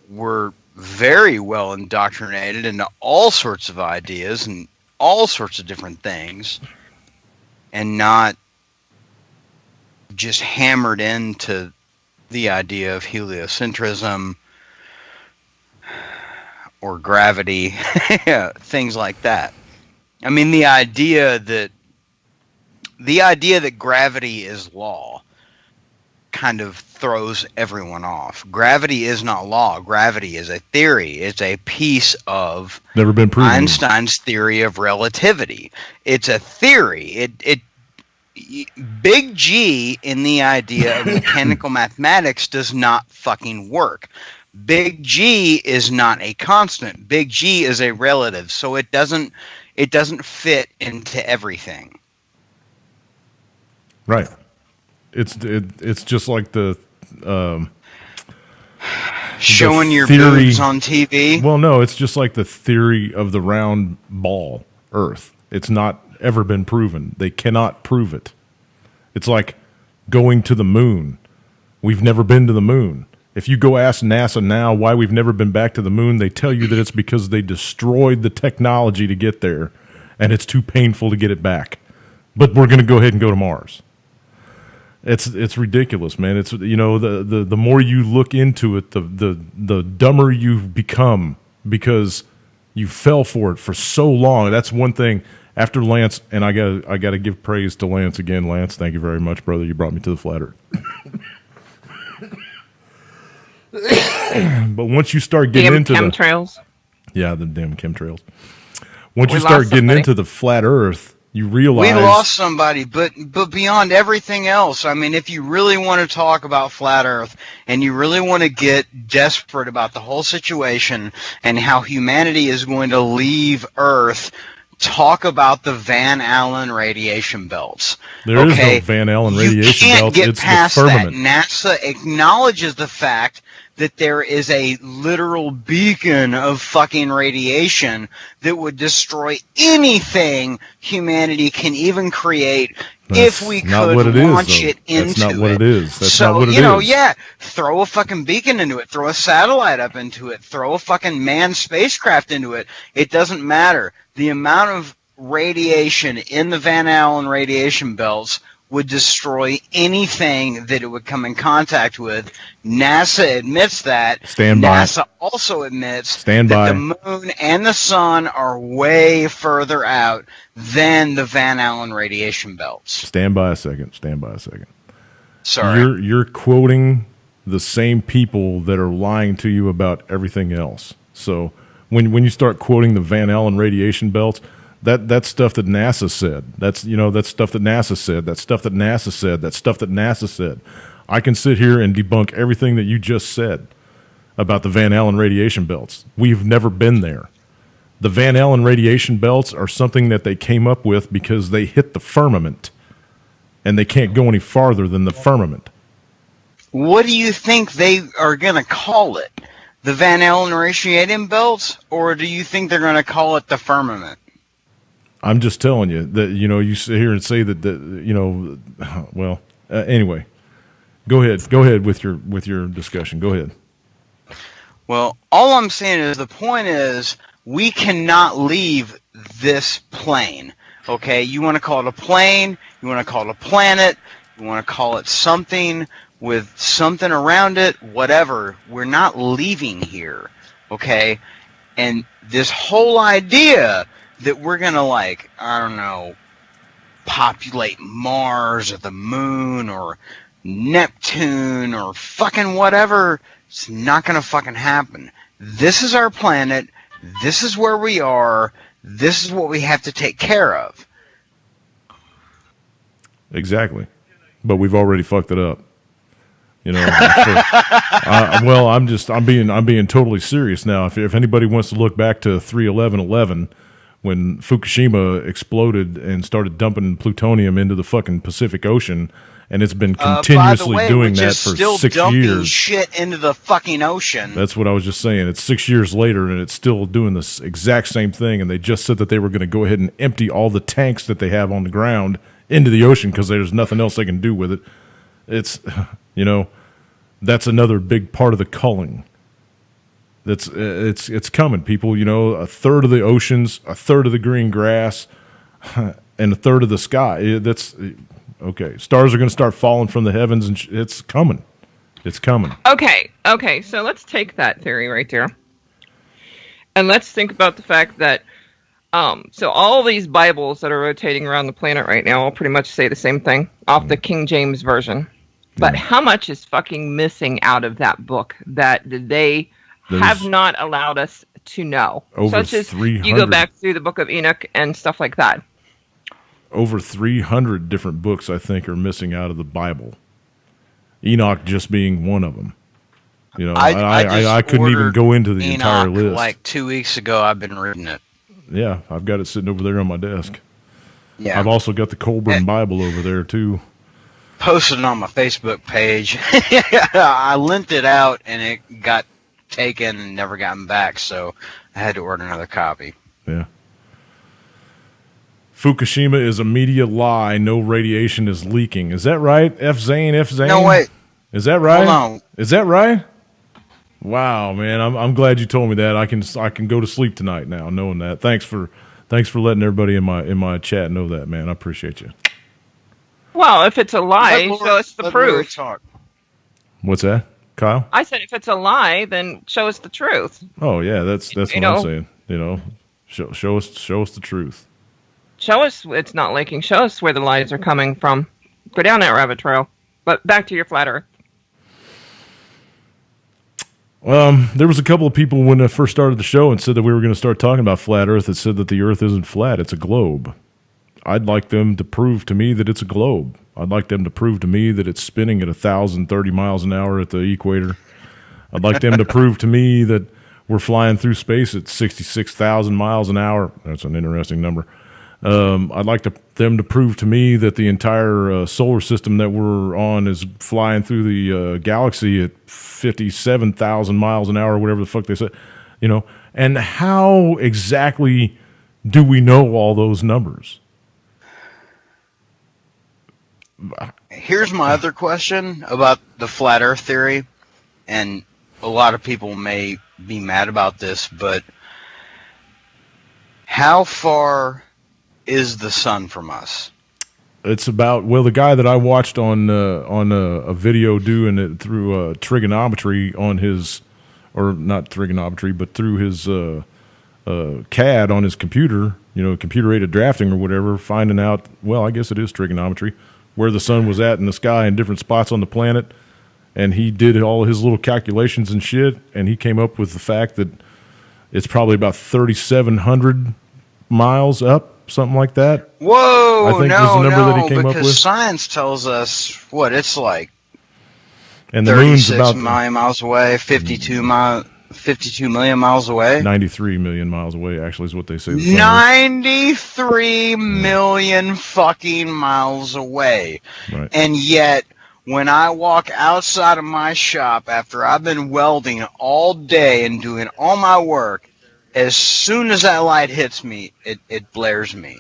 were very well indoctrinated into all sorts of ideas and all sorts of different things, and not just hammered into the idea of heliocentrism or gravity, things like that. I mean, the idea that gravity is law kind of throws everyone off. Gravity is not law. Gravity is a theory. It's a piece of Never been proven. Einstein's theory of relativity. It's a theory. Big G in the idea of mechanical mathematics does not fucking work. Big G is not a constant. Big G is a relative, so it doesn't fit into everything. Right. It's just like the showing your theory, boobs on TV. Well, no, it's just like the theory of the round ball Earth. It's not ever been proven. They cannot prove it. It's like going to the moon. We've never been to the moon. If you go ask NASA now why we've never been back to the moon, they tell you that it's because they destroyed the technology to get there, and it's too painful to get it back. But we're going to go ahead and go to Mars. It's ridiculous, man. It's, you know, the more you look into it, the dumber you become because you fell for it for so long. That's one thing. After Lance, and I got to give praise to Lance again. Lance, thank you very much, brother. You brought me to the flat Earth. But once you start getting into chemtrails. the damn chemtrails. Once you start getting into the flat Earth, you realize we lost somebody, but beyond everything else, I mean, if you really want to talk about flat Earth and you really want to get desperate about the whole situation and how humanity is going to leave Earth, talk about the Van Allen radiation belts. There is no Van Allen radiation belts. Get it's past the firmament. that. NASA acknowledges the fact that there is a literal beacon of fucking radiation that would destroy anything humanity can even create if we could launch it into it. That's not what it is. That's so, not what it is. you know, yeah, throw a fucking beacon into it, throw a satellite up into it, throw a fucking manned spacecraft into it. It doesn't matter. The amount of radiation in the Van Allen radiation belts would destroy anything that it would come in contact with. NASA admits that. Stand by. NASA also admits Stand that by. the moon and the sun are way further out than the Van Allen radiation belts. Stand by a second. Sorry. You're quoting the same people that are lying to you about everything else. So when you start quoting the Van Allen radiation belts, that's stuff that NASA said. That's stuff that NASA said. That's stuff that NASA said. That's stuff that NASA said. I can sit here and debunk everything that you just said about the Van Allen radiation belts. We've never been there. The Van Allen radiation belts are something that they came up with because they hit the firmament, and they can't go any farther than the firmament. What do you think they are going to call it? The Van Allen radiation belts? Or do you think they're going to call it the firmament? I'm just telling you that, you sit here and say that, anyway, go ahead with your discussion. Go ahead. Well, all I'm saying is the point is we cannot leave this plane. Okay, you want to call it a plane, you want to call it a planet, you want to call it something with something around it, whatever. We're not leaving here. Okay, and this whole idea that we're going to, populate Mars or the moon or Neptune or fucking whatever. It's not going to fucking happen. This is our planet. This is where we are. This is what we have to take care of. Exactly. But we've already fucked it up. You know, well, I'm being totally serious now. If anybody wants to look back to 3/11/11, when Fukushima exploded and started dumping plutonium into the fucking Pacific Ocean, and it's been continuously doing that for 6 years. Shit into the fucking ocean. That's what I was just saying. It's 6 years later, and it's still doing this exact same thing. And they just said that they were going to go ahead and empty all the tanks that they have on the ground into the ocean because there's nothing else they can do with it. It's, you know, that's another big part of the culling. It's coming, people. You know, a third of the oceans, a third of the green grass, and a third of the sky. That's okay. Stars are going to start falling from the heavens, and it's coming. It's coming. Okay. So let's take that theory right there, and let's think about the fact that so all these Bibles that are rotating around the planet right now all pretty much say the same thing off the King James Version. But how much is fucking missing out of that book that they have not allowed us to know? Over Such as 300. you go back through the Book of Enoch and stuff like that. Over 300 different books, I think, are missing out of the Bible. Enoch just being one of them. You know, I couldn't even go into the Enoch entire list. Like 2 weeks ago, I've been reading it. Yeah, I've got it sitting over there on my desk. Yeah, I've also got the Colburn Bible over there, too. Posted it on my Facebook page. I lent it out, and it got taken and never gotten back, so I had to order another copy. Yeah. Fukushima is a media lie. No radiation is leaking. Is that right? F. Zane? No, wait. Is that right? Hold on. Is that right? Wow, man. I'm glad you told me that. I can go to sleep tonight now knowing that. Thanks for letting everybody in my chat know that, man. I appreciate you. Well, if it's a lie, show us the proof. What's that, Kyle? I said if it's a lie, then show us the truth. Oh yeah, that's what I'm saying. You know, show us the truth. Show us it's not leaking. Show us where the lies are coming from. Go down that rabbit trail. But back to your flat Earth. There was a couple of people when I first started the show and said that we were going to start talking about flat Earth that said that the Earth isn't flat; it's a globe. I'd like them to prove to me that it's a globe. I'd like them to prove to me that it's spinning at 1,030 miles an hour at the equator. I'd like them to prove to me that we're flying through space at 66,000 miles an hour. That's an interesting number. I'd like them to prove to me that the entire solar system that we're on is flying through the galaxy at 57,000 miles an hour, whatever the fuck they said. You know, and how exactly do we know all those numbers? Here's my other question about the flat Earth theory, and a lot of people may be mad about this, but how far is the sun from us? It's about, the guy that I watched on a video doing it through trigonometry on his, or not trigonometry, but through his CAD on his computer, you know, computer-aided drafting or whatever, finding out, I guess it is trigonometry, where the sun was at in the sky in different spots on the planet. And he did all his little calculations and shit, and he came up with the fact that it's probably about 3,700 miles up, something like that. Whoa, I think was the number that he came up with. Because science tells us what it's like. And the moon's 36 about million miles away, 52 million miles away. 93 million miles away, actually, is what they say. 93 million fucking miles away. Right. And yet, when I walk outside of my shop after I've been welding all day and doing all my work, as soon as that light hits me, it blares me.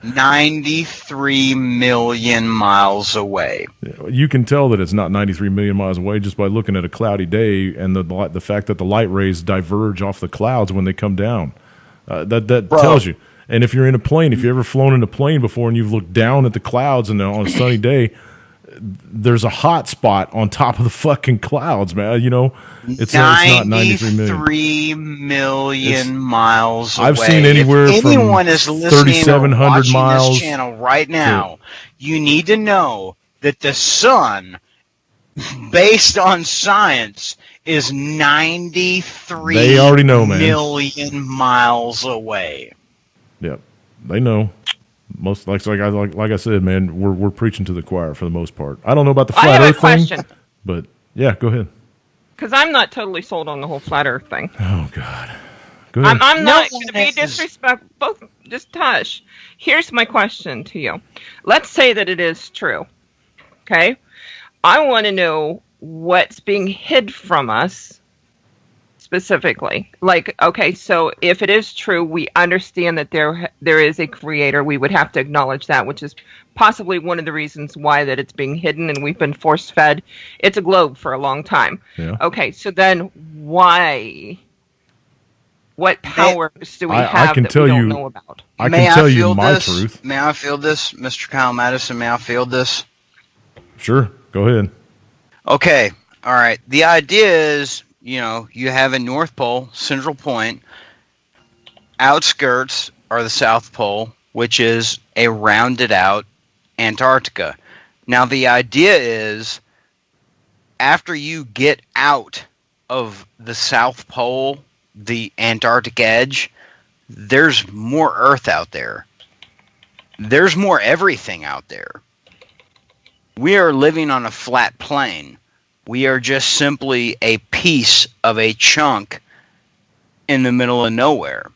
93 million miles away. You can tell that it's not 93 million miles away just by looking at a cloudy day and the fact that the light rays diverge off the clouds when they come down. That tells you. And if you're in a plane, if you've ever flown in a plane before and you've looked down at the clouds and on a sunny day, there's a hot spot on top of the fucking clouds, man. You know, it's not 93 million. 93 million miles away. I've seen anywhere if anyone from is listening or 3,700 watching miles this channel right now, you need to know that the sun, based on science, is 93 They already know, man. million miles away. Yep, they know. Most like I said, man, we're preaching to the choir for the most part. I don't know about the flat Earth thing, but yeah, go ahead. Because I'm not totally sold on the whole flat Earth thing. Oh God, go ahead. I'm not going to be disrespectful. Both, just hush. Here's my question to you. Let's say that it is true. Okay, I want to know what's being hid from us. Specifically, like, okay, so if it is true, we understand that there is a creator. We would have to acknowledge that, which is possibly one of the reasons why that it's being hidden and we've been force fed. It's a globe for a long time. Yeah. Okay, so then why? What powers do we have that we don't know about? I can tell you my truth. May I field this, Mr. Kyle Madison? May I field this? Sure, go ahead. Okay, all right. The idea is, you know, you have a North Pole, Central Point. Outskirts are the South Pole, which is a rounded out Antarctica. Now, the idea is, after you get out of the South Pole, the Antarctic edge, there's more Earth out there. There's more everything out there. We are living on a flat plane. We are just simply a piece of a chunk in the middle of nowhere.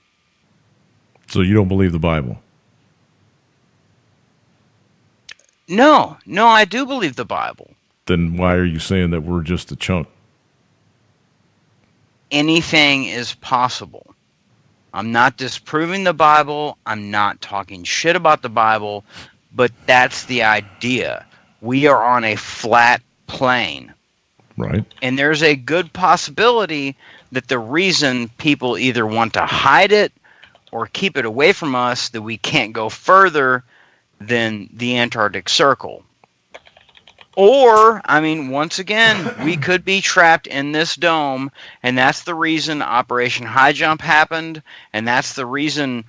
So you don't believe the Bible? No, I do believe the Bible. Then why are you saying that we're just a chunk? Anything is possible. I'm not disproving the Bible. I'm not talking shit about the Bible, but that's the idea. We are on a flat plane. Right. And there's a good possibility that the reason people either want to hide it or keep it away from us, that we can't go further than the Antarctic Circle. Or, I mean, once again, we could be trapped in this dome, and that's the reason Operation High Jump happened, and that's the reason,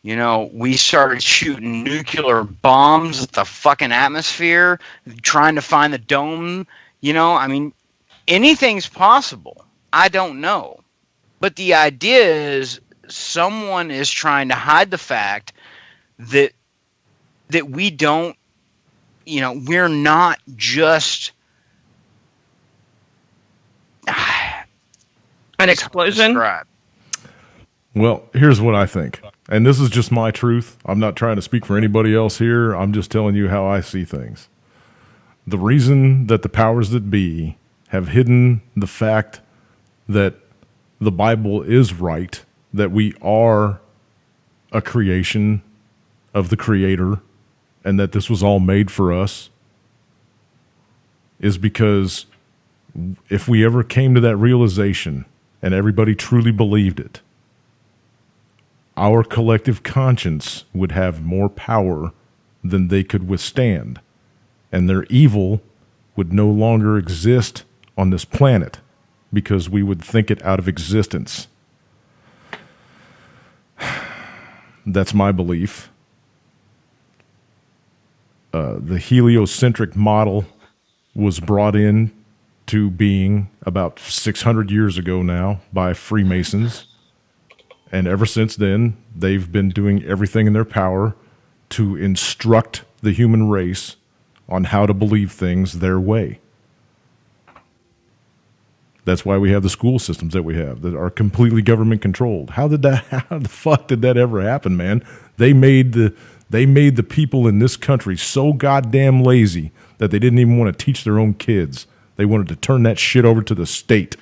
you know, we started shooting nuclear bombs at the fucking atmosphere, trying to find the dome. You know, I mean, anything's possible. I don't know. But the idea is someone is trying to hide the fact that we don't, you know, we're not just an explosion. Well, here's what I think. And this is just my truth. I'm not trying to speak for anybody else here. I'm just telling you how I see things. The reason that the powers that be have hidden the fact that the Bible is right, that we are a creation of the Creator, and that this was all made for us, is because if we ever came to that realization and everybody truly believed it, our collective conscience would have more power than they could withstand, and their evil would no longer exist on this planet because we would think it out of existence. That's my belief. The heliocentric model was brought in to being about 600 years ago now by Freemasons. And ever since then, they've been doing everything in their power to instruct the human race on how to believe things their way. That's why we have the school systems that we have that are completely government controlled. How the fuck did that ever happen, man? They made the people in this country so goddamn lazy that they didn't even want to teach their own kids. They wanted to turn that shit over to the state.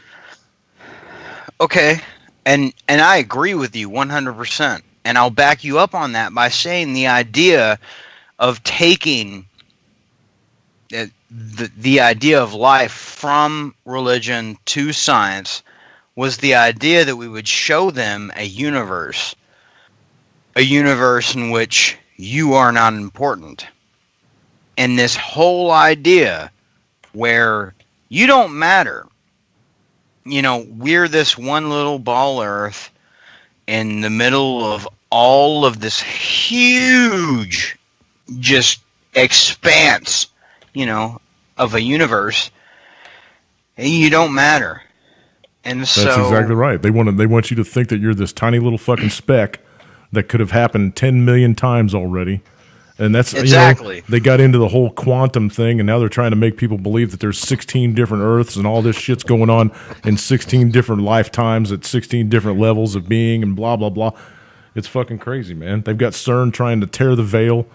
Okay. And I agree with you 100%. And I'll back you up on that by saying the idea of taking the idea of life from religion to science was the idea that we would show them a universe in which you are not important. And this whole idea where you don't matter. You know, we're this one little ball Earth in the middle of all of this huge just expanse, you know, of a universe. And you don't matter. And That's so exactly right. They want you to think that you're this tiny little fucking speck that could have happened 10 million times already. And that's exactly. You know, they got into the whole quantum thing, and now they're trying to make people believe that there's 16 different Earths and all this shit's going on in 16 different lifetimes at 16 different levels of being and blah, blah, blah. It's fucking crazy, man. They've got CERN trying to tear the veil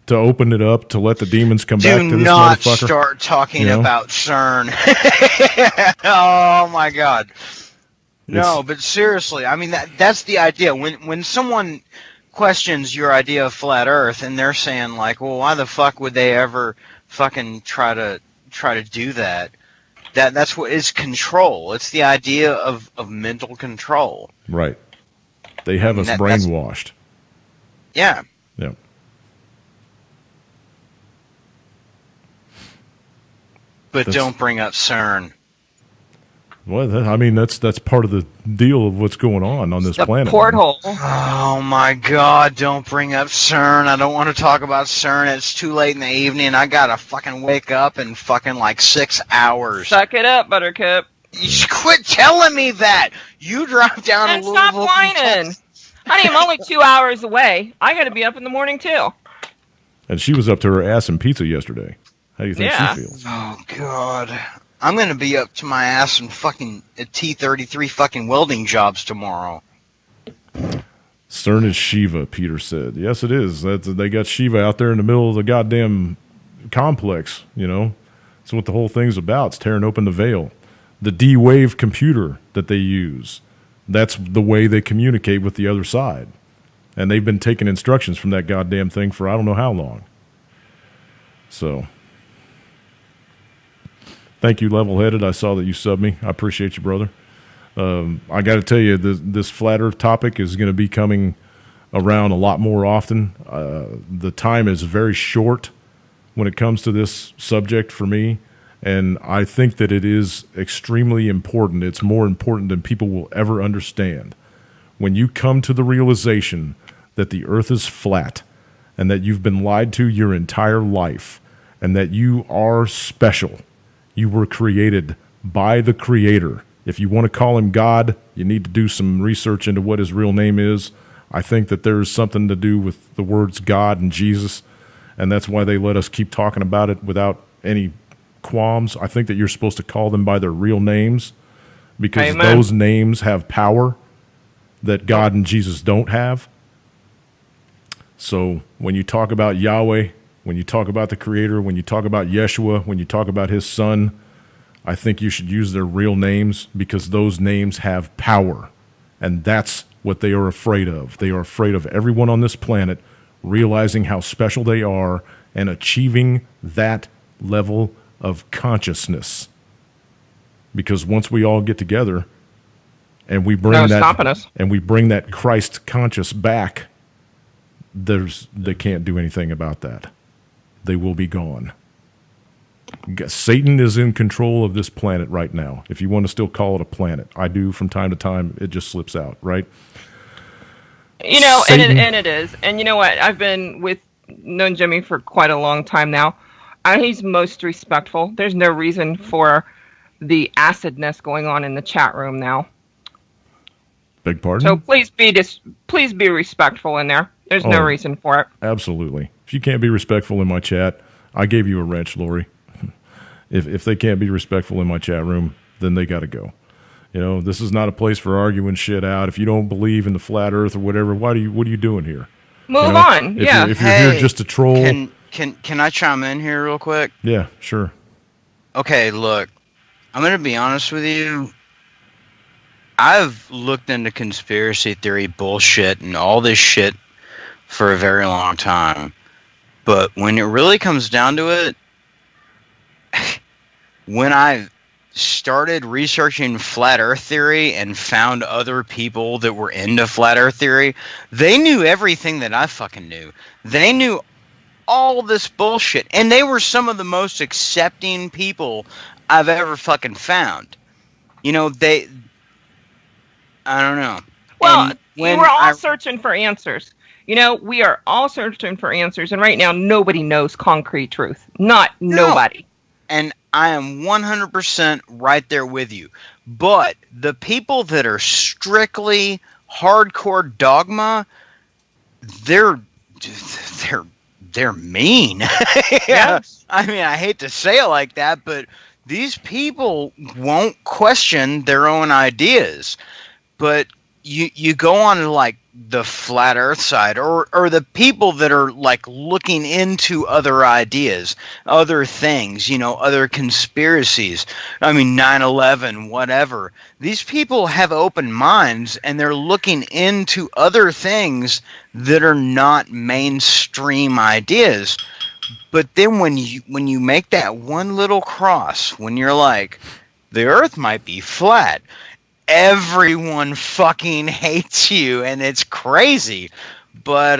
to open it up to let the demons come back to this motherfucker. motherfucker. Do not start talking about CERN. Oh, my God. No, but seriously, I mean, that's the idea. When someone questions your idea of flat Earth, and they're saying like, well, why the fuck would they ever fucking try to do that? That's what is control. It's the idea of mental control. Right. They have us brainwashed. Yeah. Yeah. But don't bring up CERN. Well, I mean, that's part of the deal of what's going on this planet. Porthole. Oh my God! Don't bring up CERN. I don't want to talk about CERN. It's too late in the evening. I gotta fucking wake up in fucking like 6 hours. Suck it up, Buttercup. You quit telling me that. You drive down And to Louisville. stop whining. Honey, I'm only 2 hours away. I gotta be up in the morning too. And she was up to her ass in pizza yesterday. How do you think she feels? Oh God. I'm gonna be up to my ass in fucking T-33 fucking welding jobs tomorrow. CERN is Shiva, Peter said. Yes, it is. They got Shiva out there in the middle of the goddamn complex, you know. That's what the whole thing's about. It's tearing open the veil. The D-Wave computer that they use, that's the way they communicate with the other side. And they've been taking instructions from that goddamn thing for I don't know how long. So... thank you, Level-Headed. I saw that you subbed me. I appreciate you, brother. I got to tell you, this Flat Earth topic is going to be coming around a lot more often. The time is very short when it comes to this subject for me, and I think that it is extremely important. It's more important than people will ever understand. When you come to the realization that the Earth is flat and that you've been lied to your entire life and that you are special, you were created by the Creator. If you want to call him God, you need to do some research into what his real name is. I think that there's something to do with the words God and Jesus, and that's why they let us keep talking about it without any qualms. I think that you're supposed to call them by their real names because Amen. Those names have power that God and Jesus don't have. So when you talk about Yahweh, when you talk about the Creator, when you talk about Yeshua, when you talk about his son, I think you should use their real names because those names have power. And that's what they are afraid of. They are afraid of everyone on this planet realizing how special they are and achieving that level of consciousness. Because once we all get together and we bring that Christ conscious back, they can't do anything about that. They will be gone. Satan is in control of this planet right now. If you want to still call it a planet, I do from time to time. It just slips out, right? You know, Satan, and it is. And you know what? I've known Jimmy for quite a long time now, and he's most respectful. There's no reason for the acidness going on in the chat room now. Beg pardon? So please be respectful in there. There's no reason for it. Absolutely. If you can't be respectful in my chat, I gave you a wrench, Lori. If they can't be respectful in my chat room, then they got to go. You know, this is not a place for arguing shit out. If you don't believe in the flat Earth or whatever, what are you doing here? Move on. If Yeah. If you're here just to troll, Can I chime in here real quick? Yeah, sure. Okay, look, I'm gonna be honest with you. I've looked into conspiracy theory bullshit and all this shit for a very long time. But when it really comes down to it, when I started researching flat earth theory and found other people that were into flat earth theory, they knew everything that I fucking knew. They knew all this bullshit. And they were some of the most accepting people I've ever fucking found. You know, I don't know. Well, we're all searching for answers. You know, we are all searching for answers, and right now nobody knows concrete truth. Nobody. And I am 100% right there with you. But the people that are strictly hardcore dogma, they're mean. Yeah. I mean, I hate to say it like that, but these people won't question their own ideas. But you go on to like the flat earth side, or the people that are like looking into other ideas, other things, you know, other conspiracies. I mean, 9/11, whatever. These people have open minds, and they're looking into other things that are not mainstream ideas. But then when you make that one little cross, when you're like, the earth might be flat, everyone fucking hates you, and it's crazy. But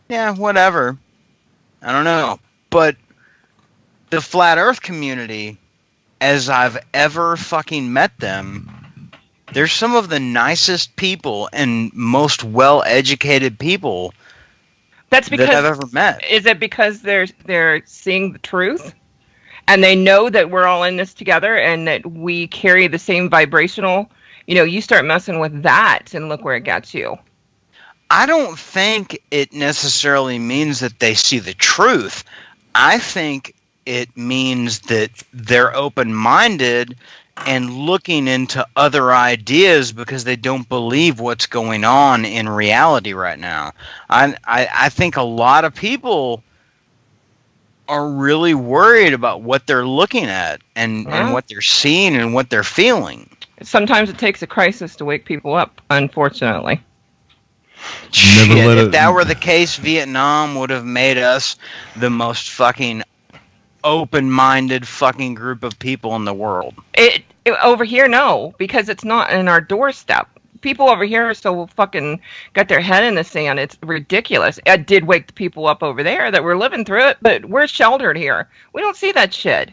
yeah, whatever. I don't know. But the flat earth community, as I've ever fucking met them, they're some of the nicest people and most well-educated people That's because that I've ever met. Is it because they're seeing the truth? And they know that we're all in this together and that we carry the same vibrational, you know, you start messing with that and look where it gets you. I don't think it necessarily means that they see the truth. I think it means that they're open-minded and looking into other ideas because they don't believe what's going on in reality right now. I think a lot of people are really worried about what they're looking at and what they're seeing and what they're feeling. Sometimes it takes a crisis to wake people up, unfortunately. If that were the case, Vietnam would have made us the most fucking open-minded fucking group of people in the world. It over here, no, because it's not in our doorstep. People over here are so fucking got their head in the sand. It's ridiculous. It did wake the people up over there that were living through it, but we're sheltered here. We don't see that shit.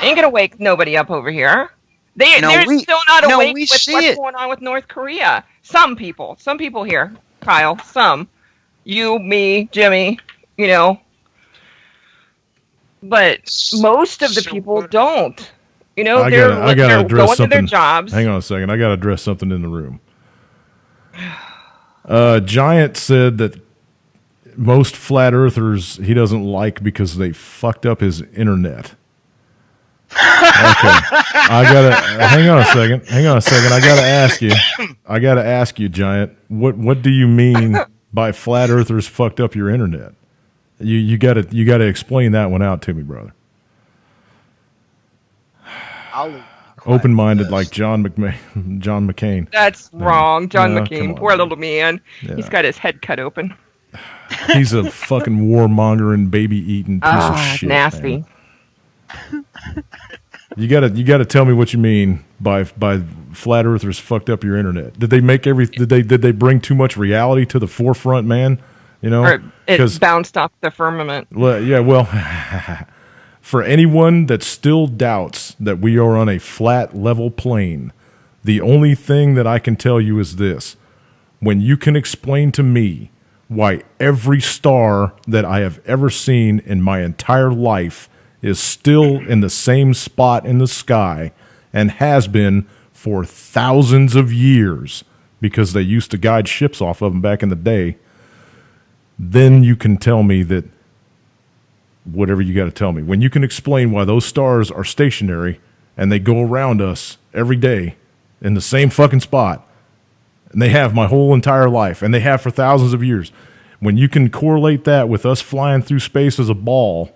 Ain't gonna wake nobody up over here. They're still not awake with what's going on with North Korea. Some people here, Kyle, some. You, me, Jimmy, you know. But most of the people don't. You know, they're going to their jobs. Hang on a second. I got to address something in the room. Giant said that most flat earthers he doesn't like because they fucked up his internet. Okay. Hang on a second. I got to ask you, Giant. What do you mean by flat earthers fucked up your internet? You got to explain that one out to me, brother. Open-minded like John McCain. That's wrong. John McCain, poor little man. Yeah. He's got his head cut open. He's a fucking warmongering, baby-eating piece of shit. Nasty. You gotta tell me what you mean by flat earthers fucked up your internet. Did they make did they bring too much reality to the forefront, man? You know, or it bounced off the firmament. Well, yeah, well. For anyone that still doubts that we are on a flat, level plane, the only thing that I can tell you is this. When you can explain to me why every star that I have ever seen in my entire life is still in the same spot in the sky and has been for thousands of years because they used to guide ships off of them back in the day, then you can tell me that whatever you got to tell me. When you can explain why those stars are stationary and they go around us every day in the same fucking spot, and they have my whole entire life, and they have for thousands of years. When you can correlate that with us flying through space as a ball,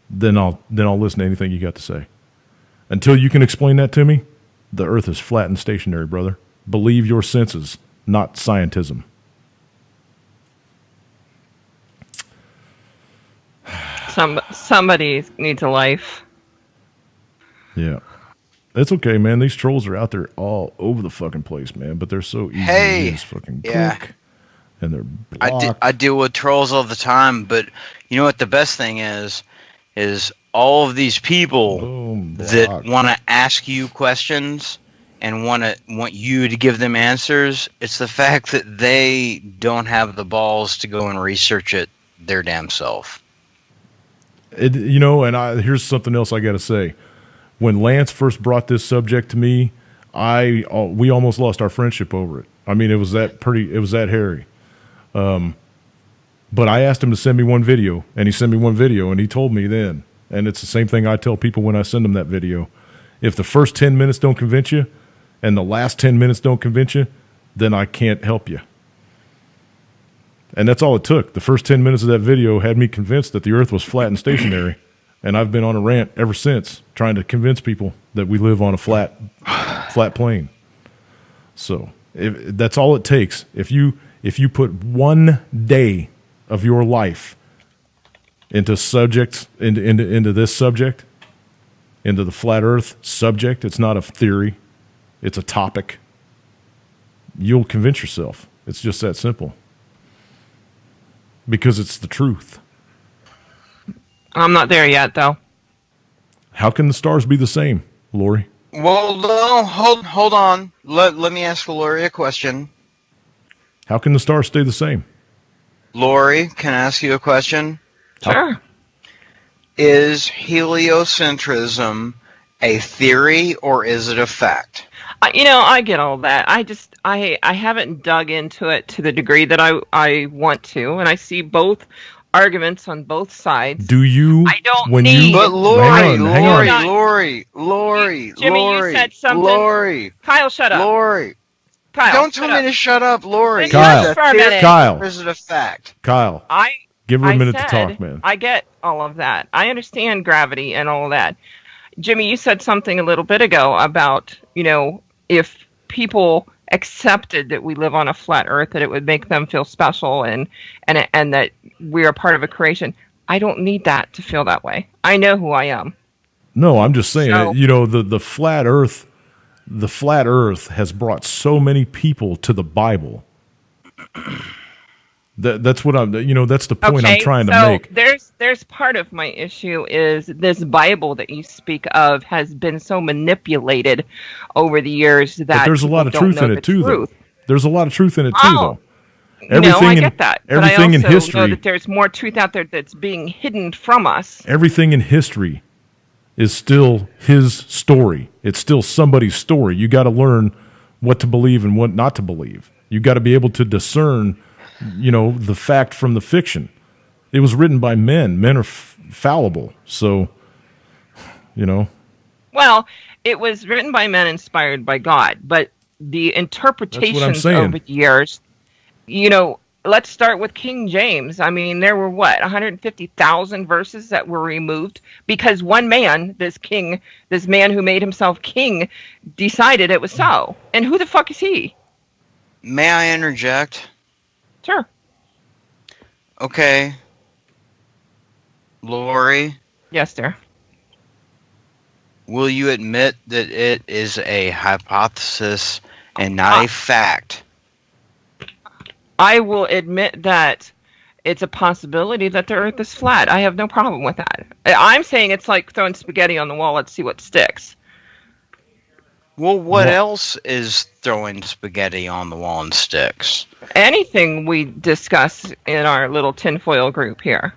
then I'll listen to anything you got to say. Until you can explain that to me, the Earth is flat and stationary, brother. Believe your senses, not scientism. Somebody needs a life. Yeah. It's okay, man. These trolls are out there all over the fucking place, man. But they're so easy to use, fucking click. and they're blocked. I deal with trolls all the time, but you know what the best thing is all of these people that want to ask you questions and want you to give them answers. It's the fact that they don't have the balls to go and research it their damn self. Here's something else I got to say. When Lance first brought this subject to me, we almost lost our friendship over it. I mean, it was that hairy. But I asked him to send me one video, and he sent me one video, and he told me then, and it's the same thing I tell people when I send them that video. If the first 10 minutes don't convince you, and the last 10 minutes don't convince you, then I can't help you. And that's all it took. The first 10 minutes of that video had me convinced that the earth was flat and stationary. And I've been on a rant ever since, trying to convince people that we live on a flat plane. So that's all it takes. If you put 1 day of your life into this subject, into the flat earth subject, it's not a theory, it's a topic, you'll convince yourself. It's just that simple. Because it's the truth. I'm not there yet, though. How can the stars be the same, Lori? Well, no, hold on. Let me ask Lori a question. How can the stars stay the same? Lori, can I ask you a question? Sure. Is heliocentrism a theory or is it a fact? I get all that. I haven't dug into it to the degree that I want to, and I see both arguments on both sides. Do you? I don't when need. You, but Lori, Jimmy, you said something. Lori, Kyle, shut up. Lori, Kyle, don't tell me to shut up, Lori. Kyle, Is it a theory Kyle, or is it a fact? Kyle, give her a minute to talk, man. I get all of that. I understand gravity and all of that. Jimmy, you said something a little bit ago about, if people accepted that we live on a flat earth, that it would make them feel special and that we are part of a creation. I don't need that to feel that way. I know who I am. No, I'm just saying, the flat earth has brought so many people to the Bible. That's what that's the point I'm trying to make. There's part of my issue is this Bible that you speak of has been so manipulated over the years that but there's a lot of truth in it too, though. There's a lot of truth in it too, though. I get that. Everything but I also in history, know that there's more truth out there that's being hidden from us. Everything in history is still his story. It's still somebody's story. You got to learn what to believe and what not to believe. You got to be able to discern the fact from the fiction. It was written by men. Men are fallible. So, Well, it was written by men inspired by God, but the interpretations over the years, let's start with King James. I mean, there were 150,000 verses that were removed because one man, this man who made himself king, decided it was so. And who the fuck is he? May I interject? Sure. Okay. Lori? Yes, sir. Will you admit that it is a hypothesis and not a fact? I will admit that it's a possibility that the earth is flat. I have no problem with that. I'm saying it's like throwing spaghetti on the wall. Let's see what sticks. Well, what else is throwing spaghetti on the wall and sticks? Anything we discuss in our little tinfoil group here.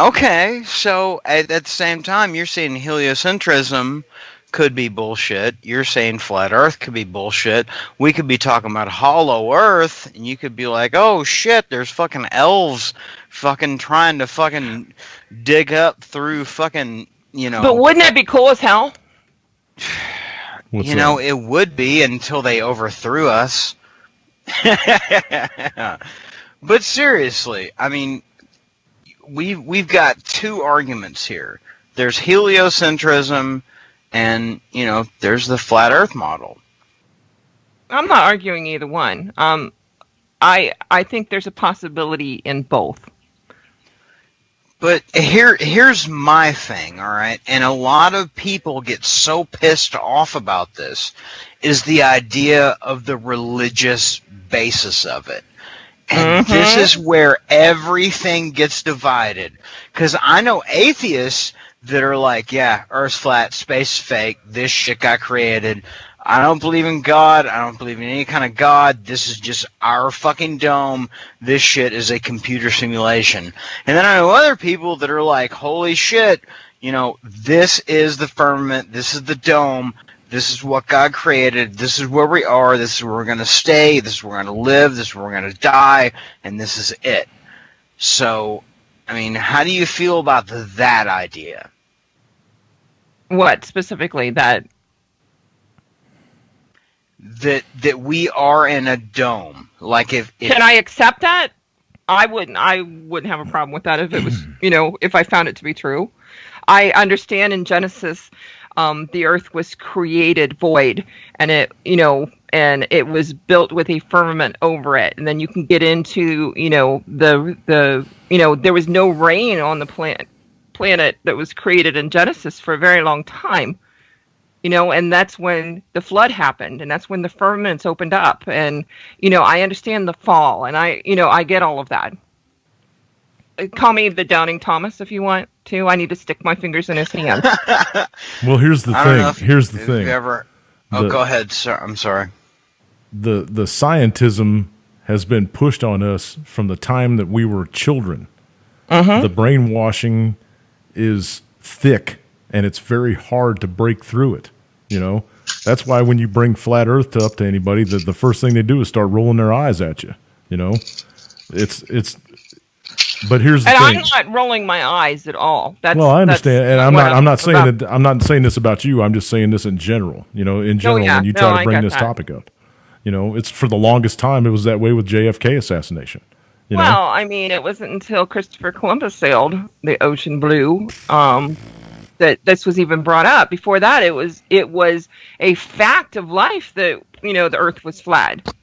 Okay, so at the same time, you're saying heliocentrism could be bullshit. You're saying flat earth could be bullshit. We could be talking about hollow earth, and you could be like, oh shit, there's fucking elves fucking trying to fucking dig up through fucking, But wouldn't that be cool as hell? It would be until they overthrew us. But seriously, I mean, we've got two arguments here. There's heliocentrism and, there's the flat earth model. I'm not arguing either one. I think there's a possibility in both. But here's my thing, all right? And a lot of people get so pissed off about this, is the idea of the religious basis of it. And this is where everything gets divided. Because I know atheists that are like, yeah, Earth's flat, space is fake, this shit got created. I don't believe in God. I don't believe in any kind of God. This is just our fucking dome. This shit is a computer simulation. And then I know other people that are like, holy shit, you know, this is the firmament. This is the dome. This is what God created. This is where we are. This is where we're going to stay. This is where we're going to live. This is where we're going to die. And this is it. So, I mean, how do you feel about that idea? What specifically? That we are in a dome. Like if can I accept that? I wouldn't have a problem with that if it was, you know, if I found it to be true. I understand in Genesis, the earth was created void, and it, you know, and it was built with a firmament over it. And then you can get into, you know, the you know, there was no rain on the planet that was created in Genesis for a very long time. You know, and that's when the flood happened, and that's when the firmaments opened up. And, you know, I understand the fall, and I get all of that. Call me the Doubting Thomas if you want to. I need to stick my fingers in his hands. Well, here's the thing. Here's the thing. Go ahead, sir. I'm sorry. The scientism has been pushed on us from the time that we were children. The brainwashing is thick, and it's very hard to break through it. You know, that's why when you bring flat Earth up to anybody, the first thing they do is start rolling their eyes at you. You know, it's. But here's the thing. I'm not rolling my eyes at all. Well, I understand, and I'm not saying that. I'm not saying this about you. I'm just saying this in general. You know, in general, when you try to bring this topic up, you know, it's for the longest time it was that way with JFK assassination. You know? Well, I mean, it wasn't until Christopher Columbus sailed the ocean blue that this was even brought up. Before that, it was a fact of life that, you know, the Earth was flat.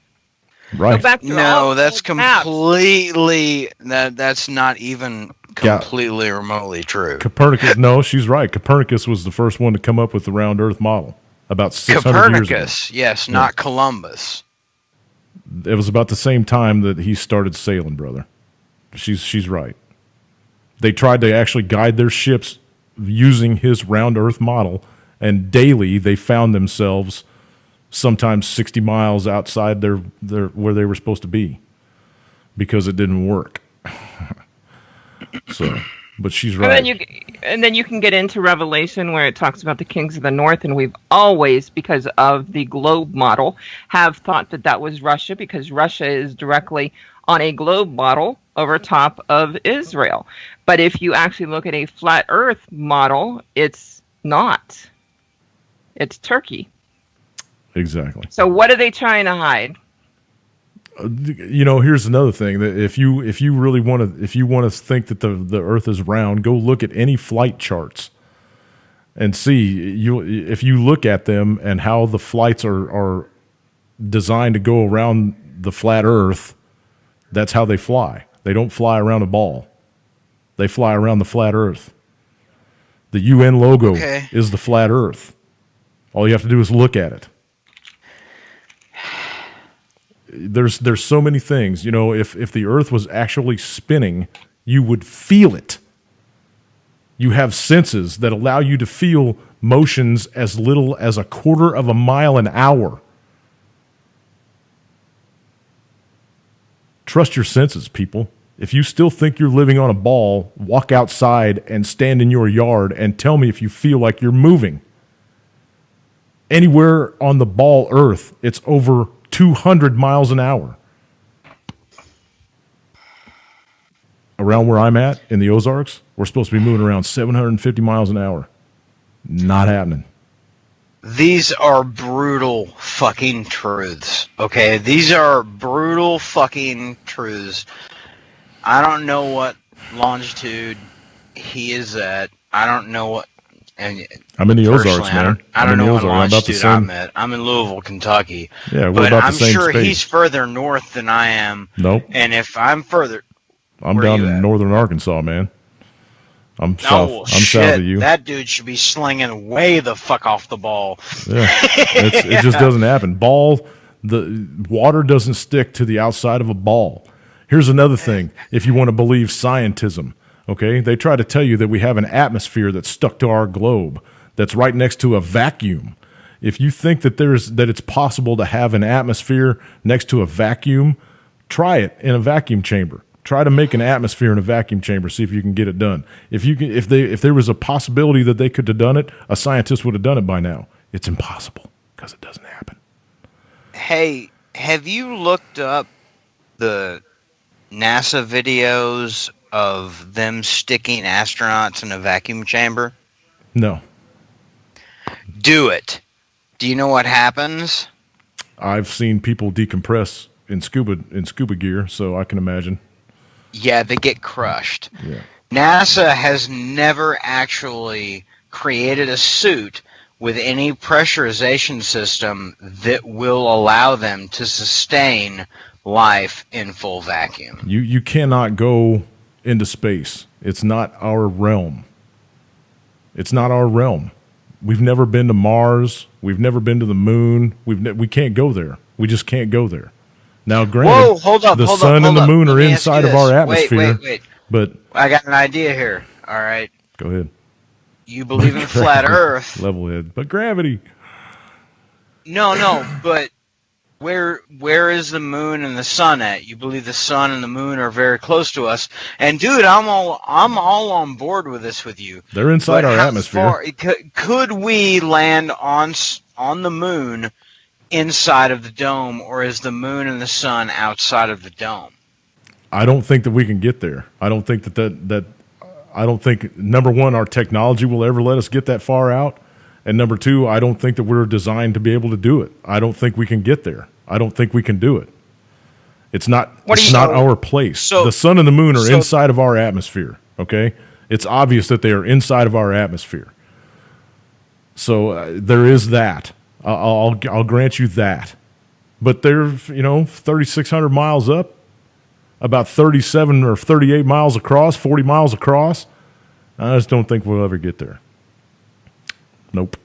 Right. No, that's completely that's not even completely remotely true. Copernicus, no, she's right. Copernicus was the first one to come up with the round Earth model about 600 years ago. Copernicus, yes, not Columbus. It was about the same time that he started sailing, brother. She's right. They tried to actually guide their ships using his round Earth model, and daily they found themselves sometimes 60 miles outside their where they were supposed to be because it didn't work. So, but she's right. And then you can get into Revelation where it talks about the kings of the north, and we've always, because of the globe model, have thought that was Russia, because Russia is directly on a globe model over top of Israel. But if you actually look at a flat Earth model, it's not. It's Turkey. Exactly. So what are they trying to hide? You know, here's another thing that if you really want to think that the Earth is round, go look at any flight charts and see if you look at them and how the flights are designed to go around the flat Earth. That's how they fly. They don't fly around a ball. They fly around the flat Earth. The UN logo is the flat Earth. All you have to do is look at it. There's so many things. You know, if the Earth was actually spinning, you would feel it. You have senses that allow you to feel motions as little as a quarter of a mile an hour. Trust your senses, people. If you still think you're living on a ball, walk outside and stand in your yard and tell me if you feel like you're moving. Anywhere on the ball Earth, it's over 200 miles an hour. Around where I'm at in the Ozarks, we're supposed to be moving around 750 miles an hour. Not happening. These are brutal fucking truths, okay? These are brutal fucking truths. I don't know what longitude he is at. I don't know what... And I'm in the Ozarks, man. I don't know what longitude I'm at. I'm in Louisville, Kentucky. Yeah, we're about the same sure state. He's further north than I am. Nope. And if I'm further... I'm down in northern Arkansas, man. I'm south of you. That dude should be slinging way the fuck off the ball. Yeah, it just doesn't happen. The water doesn't stick to the outside of a ball. Here's another thing. If you want to believe scientism, okay, they try to tell you that we have an atmosphere that's stuck to our globe that's right next to a vacuum. If you think that it's possible to have an atmosphere next to a vacuum, try it in a vacuum chamber. Try to make an atmosphere in a vacuum chamber. See if you can get it done. If there was a possibility that they could have done it, a scientist would have done it by now. It's impossible because it doesn't happen. Hey, have you looked up the NASA videos of them sticking astronauts in a vacuum chamber? No. Do it. Do you know what happens? I've seen people decompress in scuba gear, so I can imagine. Yeah, they get crushed. Yeah. NASA has never actually created a suit with any pressurization system that will allow them to sustain life in full vacuum. You cannot go into space. It's not our realm. It's not our realm. We've never been to Mars. We've never been to the moon. We can't go there. We just can't go there. Now, granted, Whoa, hold up, the hold sun up, and the hold moon up. are Let me ask inside you of our this. atmosphere. Wait. But I got an idea here. All right. go ahead. You believe in flat Earth. Level head. But gravity. No, but where is the moon and the sun at? You believe the sun and the moon are very close to us. And dude, I'm all on board with this with you. They're inside But our how atmosphere. Could we land on the moon inside of the dome, or is the moon and the sun outside of the dome? I don't think that we can get there. I don't think that I don't think, number one, our technology will ever let us get that far out. And number two, I don't think that we're designed to be able to do it. I don't think we can get there. I don't think we can do it. It's not our place. The sun and the moon are inside of our atmosphere, okay? It's obvious that they are inside of our atmosphere. So there is that. I'll grant you that. But they're, 3,600 miles up, about 37 or 38 miles across, 40 miles across. I just don't think we'll ever get there. Nope.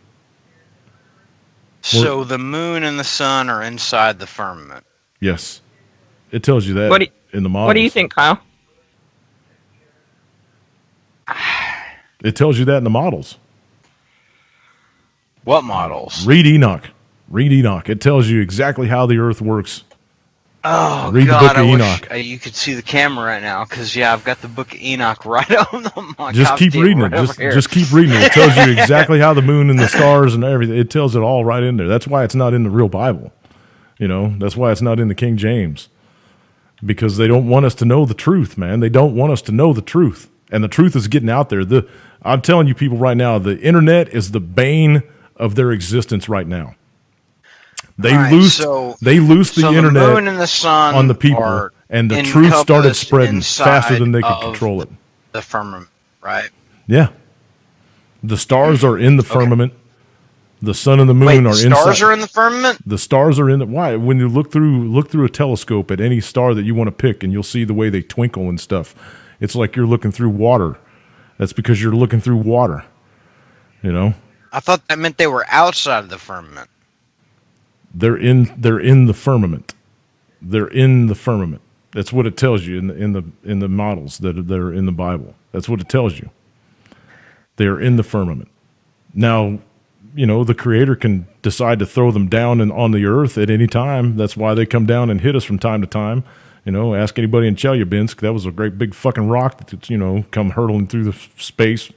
So the moon and the sun are inside the firmament. Yes. It tells you that in the models. What do you think, Kyle? It tells you that in the models. What models? Read Enoch. It tells you exactly how the Earth works. Oh, Read God, the book of I Enoch. wish you could see the camera right now, because, I've got the book of Enoch right on my Just keep reading it. Just keep reading it. It tells you exactly how the moon and the stars and everything. It tells it all right in there. That's why it's not in the real Bible. That's why it's not in the King James. Because they don't want us to know the truth, man. They don't want us to know the truth. And the truth is getting out there. I'm telling you people right now, the internet is the bane of their existence right now. They loosed the internet the moon and the sun on the people, and the truth started spreading faster than they could control it. The firmament, right? Yeah. The stars are in the firmament. The sun and the moon are inside. The stars are in the firmament? The stars are in the... Why? When you look through a telescope at any star that you want to pick, and you'll see the way they twinkle and stuff. It's like you're looking through water. That's because you're looking through water. I thought that meant they were outside of the firmament. They're in the firmament. They're in the firmament. That's what it tells you in the models that are in the Bible. That's what it tells you. They're in the firmament. Now, the Creator can decide to throw them down on the earth at any time. That's why they come down and hit us from time to time. Ask anybody in Chelyabinsk. That was a great big fucking rock that's, come hurtling through the space.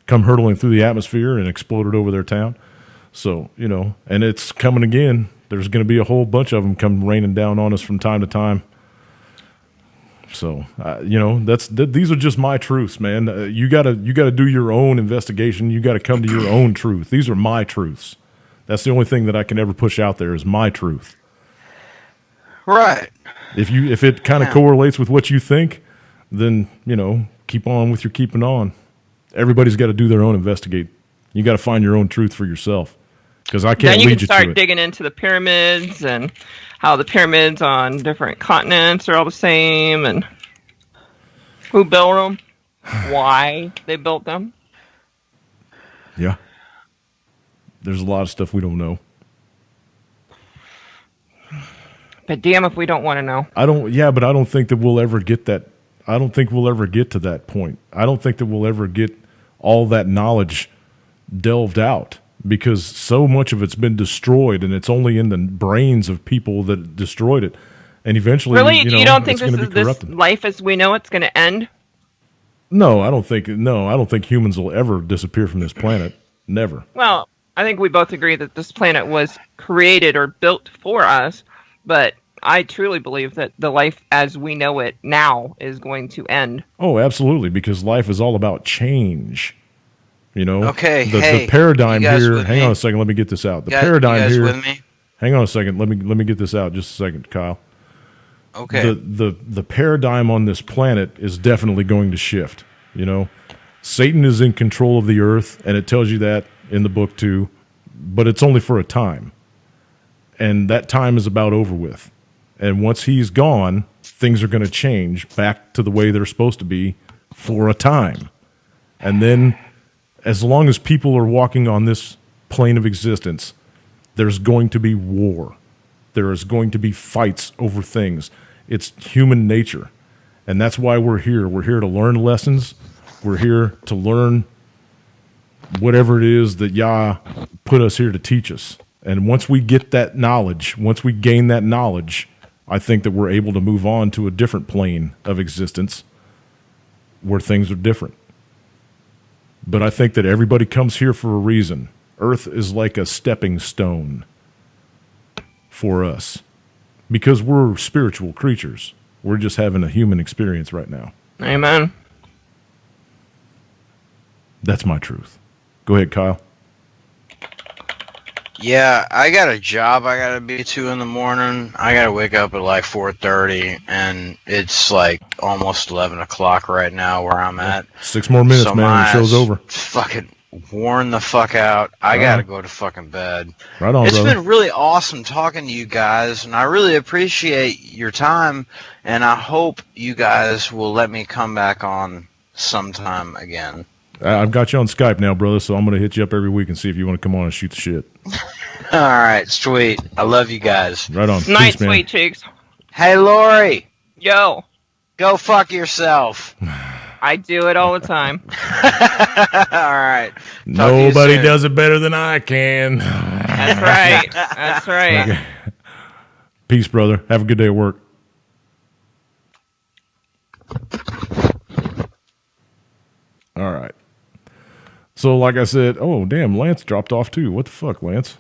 Come hurtling through the atmosphere and exploded over their town. So, and it's coming again. There's going to be a whole bunch of them come raining down on us from time to time. So, these are just my truths, man. You gotta do your own investigation. You got to come to your own truth. These are my truths. That's the only thing that I can ever push out there is my truth. Right. If it kind of correlates with what you think, then, keep on with your keeping on. Everybody's got to do their own investigate. You got to find your own truth for yourself. Because I can't lead you to it. Then you can start digging into the pyramids and how the pyramids on different continents are all the same and who built them, why they built them. Yeah. There's a lot of stuff we don't know. But damn if we don't want to know. But I don't think that we'll ever get that. I don't think we'll ever get to that point. I don't think that we'll ever get all that knowledge delved out because so much of it's been destroyed and it's only in the brains of people that destroyed it. And eventually, really, you don't think this life as we know it's going to end? No, I don't think humans will ever disappear from this planet. Never. Well, I think we both agree that this planet was created or built for us, but I truly believe that the life as we know it now is going to end. Oh, absolutely, because life is all about change. You know? Okay, the paradigm here. Hang on a second, let me get this out. The paradigm here. With me? Hang on a second, let me get this out just a second, Kyle. Okay. The paradigm on this planet is definitely going to shift. You know, Satan is in control of the earth, and it tells you that in the book too, but it's only for a time. And that time is about over with. And once he's gone, things are going to change back to the way they're supposed to be for a time. And then as long as people are walking on this plane of existence, there's going to be war. There is going to be fights over things. It's human nature. And that's why we're here. We're here to learn lessons. We're here to learn whatever it is that Yah put us here to teach us. And once we get that knowledge, once we gain that knowledge, I think that we're able to move on to a different plane of existence where things are different. But I think that everybody comes here for a reason. Earth is like a stepping stone for us because we're spiritual creatures. We're just having a human experience right now. Amen. That's my truth. Go ahead, Kyle. Yeah, I got a job I got to be to in the morning. I got to wake up at like 4:30, and it's like almost 11 o'clock right now where I'm at. 6 more minutes, so man. The show's over. Fucking worn the fuck out. I got to go to fucking bed. Right on, It's brother. been really awesome talking to you guys, and I really appreciate your time, and I hope you guys will let me come back on sometime again. I've got you on Skype now, brother, so I'm going to hit you up every week and see if you want to come on and shoot the shit. All right, sweet. I love you guys. Right on. Night, Peace, man. sweet cheeks. Hey, Lori, Yo, go fuck yourself. I do it all the time. All right. Talk to you Nobody soon. does it better than I can. That's right. That's right. Okay. Peace, brother. Have a good day at work. All right. So, like I said, oh, damn, Lance dropped off too. What the fuck, Lance?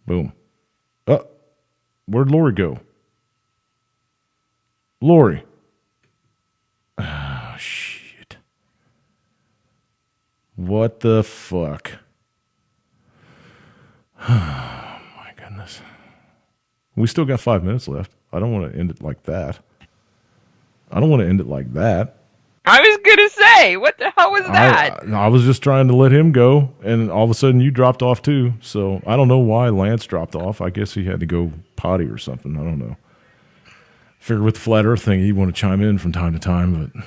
Boom. Where'd Lori go? Lori. Oh, shit. What the fuck? Oh, my goodness. We still got 5 minutes left. I don't want to end it like that. I was gonna say, what the hell was that? I was just trying to let him go, and all of a sudden you dropped off too. So I don't know why Lance dropped off. I guess he had to go potty or something. I don't know. Figured with the flat Earth thing, he'd want to chime in from time to time, but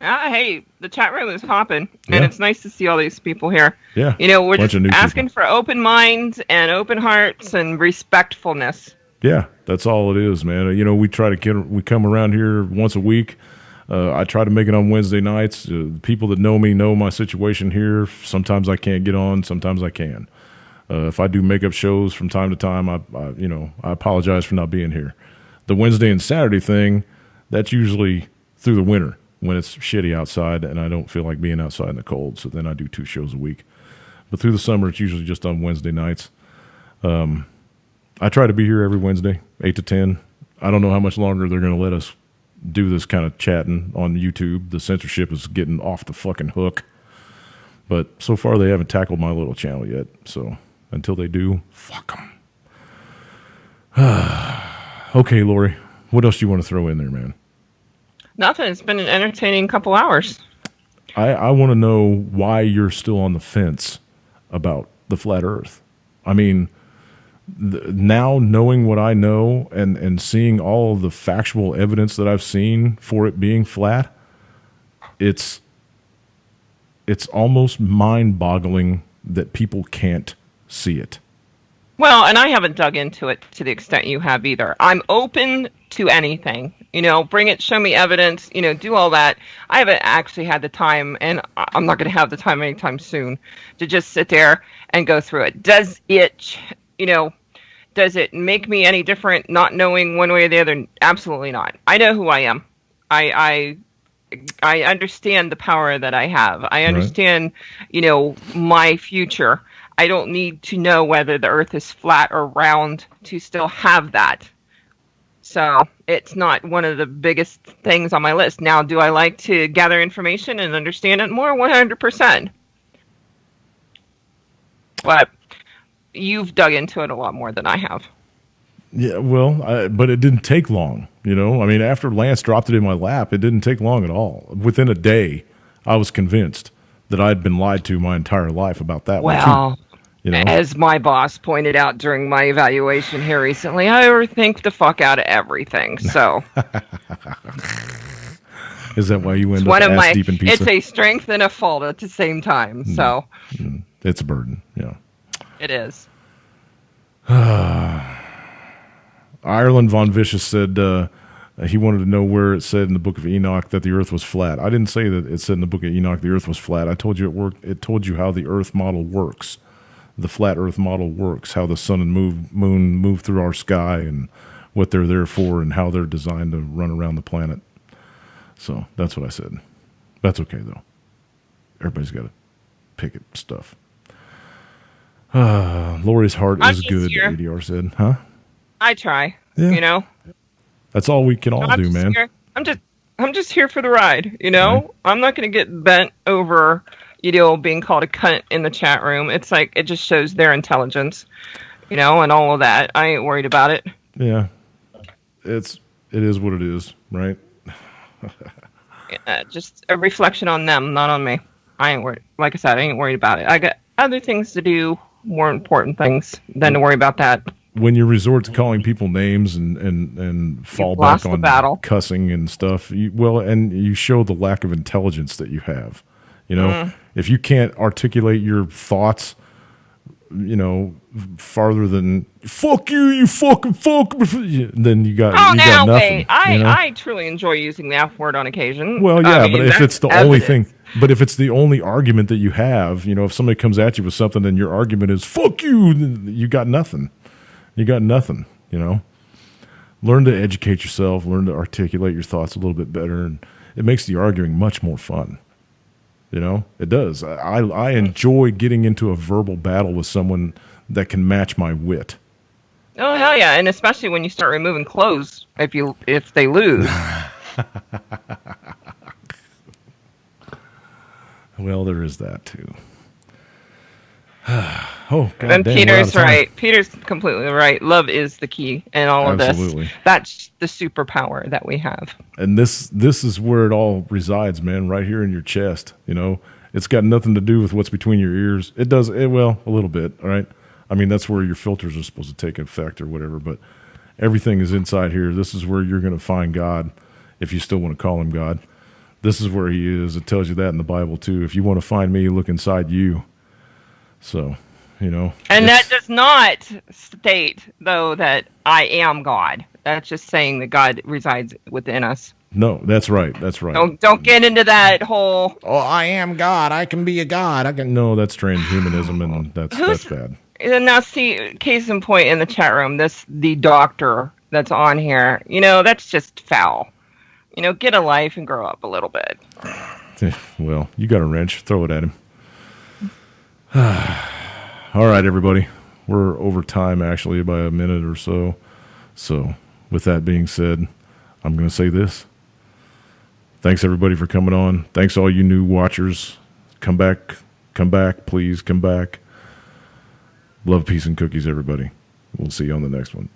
Hey, the chat room is hopping, Yeah. and it's nice to see all these people here. yeah, You know, we're Bunch just of new asking for open minds and open hearts and respectfulness. yeah, that's all it is, man. You know, we come around here once a week. I try to make it on Wednesday nights. People that know me know my situation here. Sometimes I can't get on. Sometimes I can. If I do makeup shows from time to time, I apologize for not being here. The Wednesday and Saturday thing, that's usually through the winter when it's shitty outside and I don't feel like being outside in the cold. So then I do 2 shows a week. But through the summer, it's usually just on Wednesday nights. I try to be here every Wednesday, 8 to 10. I don't know how much longer they're going to let us do this kind of chatting on YouTube. The censorship is getting off the fucking hook. But so far, they haven't tackled my little channel yet. So until they do, fuck them. Okay, Lori, what else do you want to throw in there, man? Nothing. It's been an entertaining couple hours. I want to know why you're still on the fence about the flat Earth. I mean, now knowing what I know and seeing all of the factual evidence that I've seen for it being flat, it's almost mind-boggling that people can't see it. Well, and I haven't dug into it to the extent you have either. I'm open to anything. Bring it, show me evidence, do all that. I haven't actually had the time, and I'm not going to have the time anytime soon, to just sit there and go through it. Does it make me any different not knowing one way or the other? Absolutely not. I know who I am. I understand the power that I have. I understand, my future. I don't need to know whether the earth is flat or round to still have that. So it's not one of the biggest things on my list. Now, do I like to gather information and understand it more? 100%. But you've dug into it a lot more than I have. Yeah, well, but it didn't take long, after Lance dropped it in my lap, it didn't take long at all. Within a day, I was convinced that I'd been lied to my entire life about that one, too. As my boss pointed out during my evaluation here recently, I overthink the fuck out of everything, so... Is that why you end up ass deep in pizza? It's a strength and a fault at the same time, so... It's a burden, yeah. It is. Ireland Von Vicious said he wanted to know where it said in the Book of Enoch that the Earth was flat. I didn't say that it said in the Book of Enoch the Earth was flat. I told you it worked. It told you how the Earth model works, the flat Earth model works, how the sun and moon move through our sky, and what they're there for, and how they're designed to run around the planet. So that's what I said. That's okay though. Everybody's got to pick at stuff. Lori's heart is good. ADR said, "Huh." I try. Yeah. That's all we can all do, man. I'm just here for the ride, I'm not going to get bent over, being called a cunt in the chat room. It's like, it just shows their intelligence, and all of that. I ain't worried about it. Yeah. It is what it is, right? Just a reflection on them, not on me. I ain't worried. Like I said, I ain't worried about it. I got other things to do, more important things than to worry about that. When you resort to calling people names and fall back on cussing and stuff, and you show the lack of intelligence that you have. If you can't articulate your thoughts, farther than "fuck you, you fucking fuck," then you got nothing. Wait. I truly enjoy using the F word on occasion. Well, yeah, but if it's the only thing, but if it's the only argument that you have, if somebody comes at you with something and your argument is "fuck you," then you got nothing. You got nothing, Learn to educate yourself, learn to articulate your thoughts a little bit better, and it makes the arguing much more fun. It does. I enjoy getting into a verbal battle with someone that can match my wit. Oh, hell yeah, and especially when you start removing clothes if they lose. Well, there is that, too. Oh, God and damn, Peter's right. Peter's completely right. Love is the key in all of Absolutely. this. That's the superpower that we have. And this is where it all resides, man, right here in your chest. It's got nothing to do with what's between your ears. It does, well, a little bit, all right? That's where your filters are supposed to take effect or whatever, but everything is inside here. This is where you're going to find God, if you still want to call him God. This is where he is. It tells you that in the Bible, too. If you want to find me, look inside you. So, And that does not state, though, that I am God. That's just saying that God resides within us. No, that's right. That's right. Don't get into that whole... Oh, I am God. I can be a God. No, that's transhumanism, and that's bad. Now, see, case in point in the chat room, the doctor that's on here, that's just foul. Get a life and grow up a little bit. Well, you got a wrench. Throw it at him. All right, everybody. We're over time, actually, by a minute or so. So, with that being said, I'm going to say this. Thanks, everybody, for coming on. Thanks, all you new watchers. Come back, please, come back. Love, peace, and cookies, everybody. We'll see you on the next one.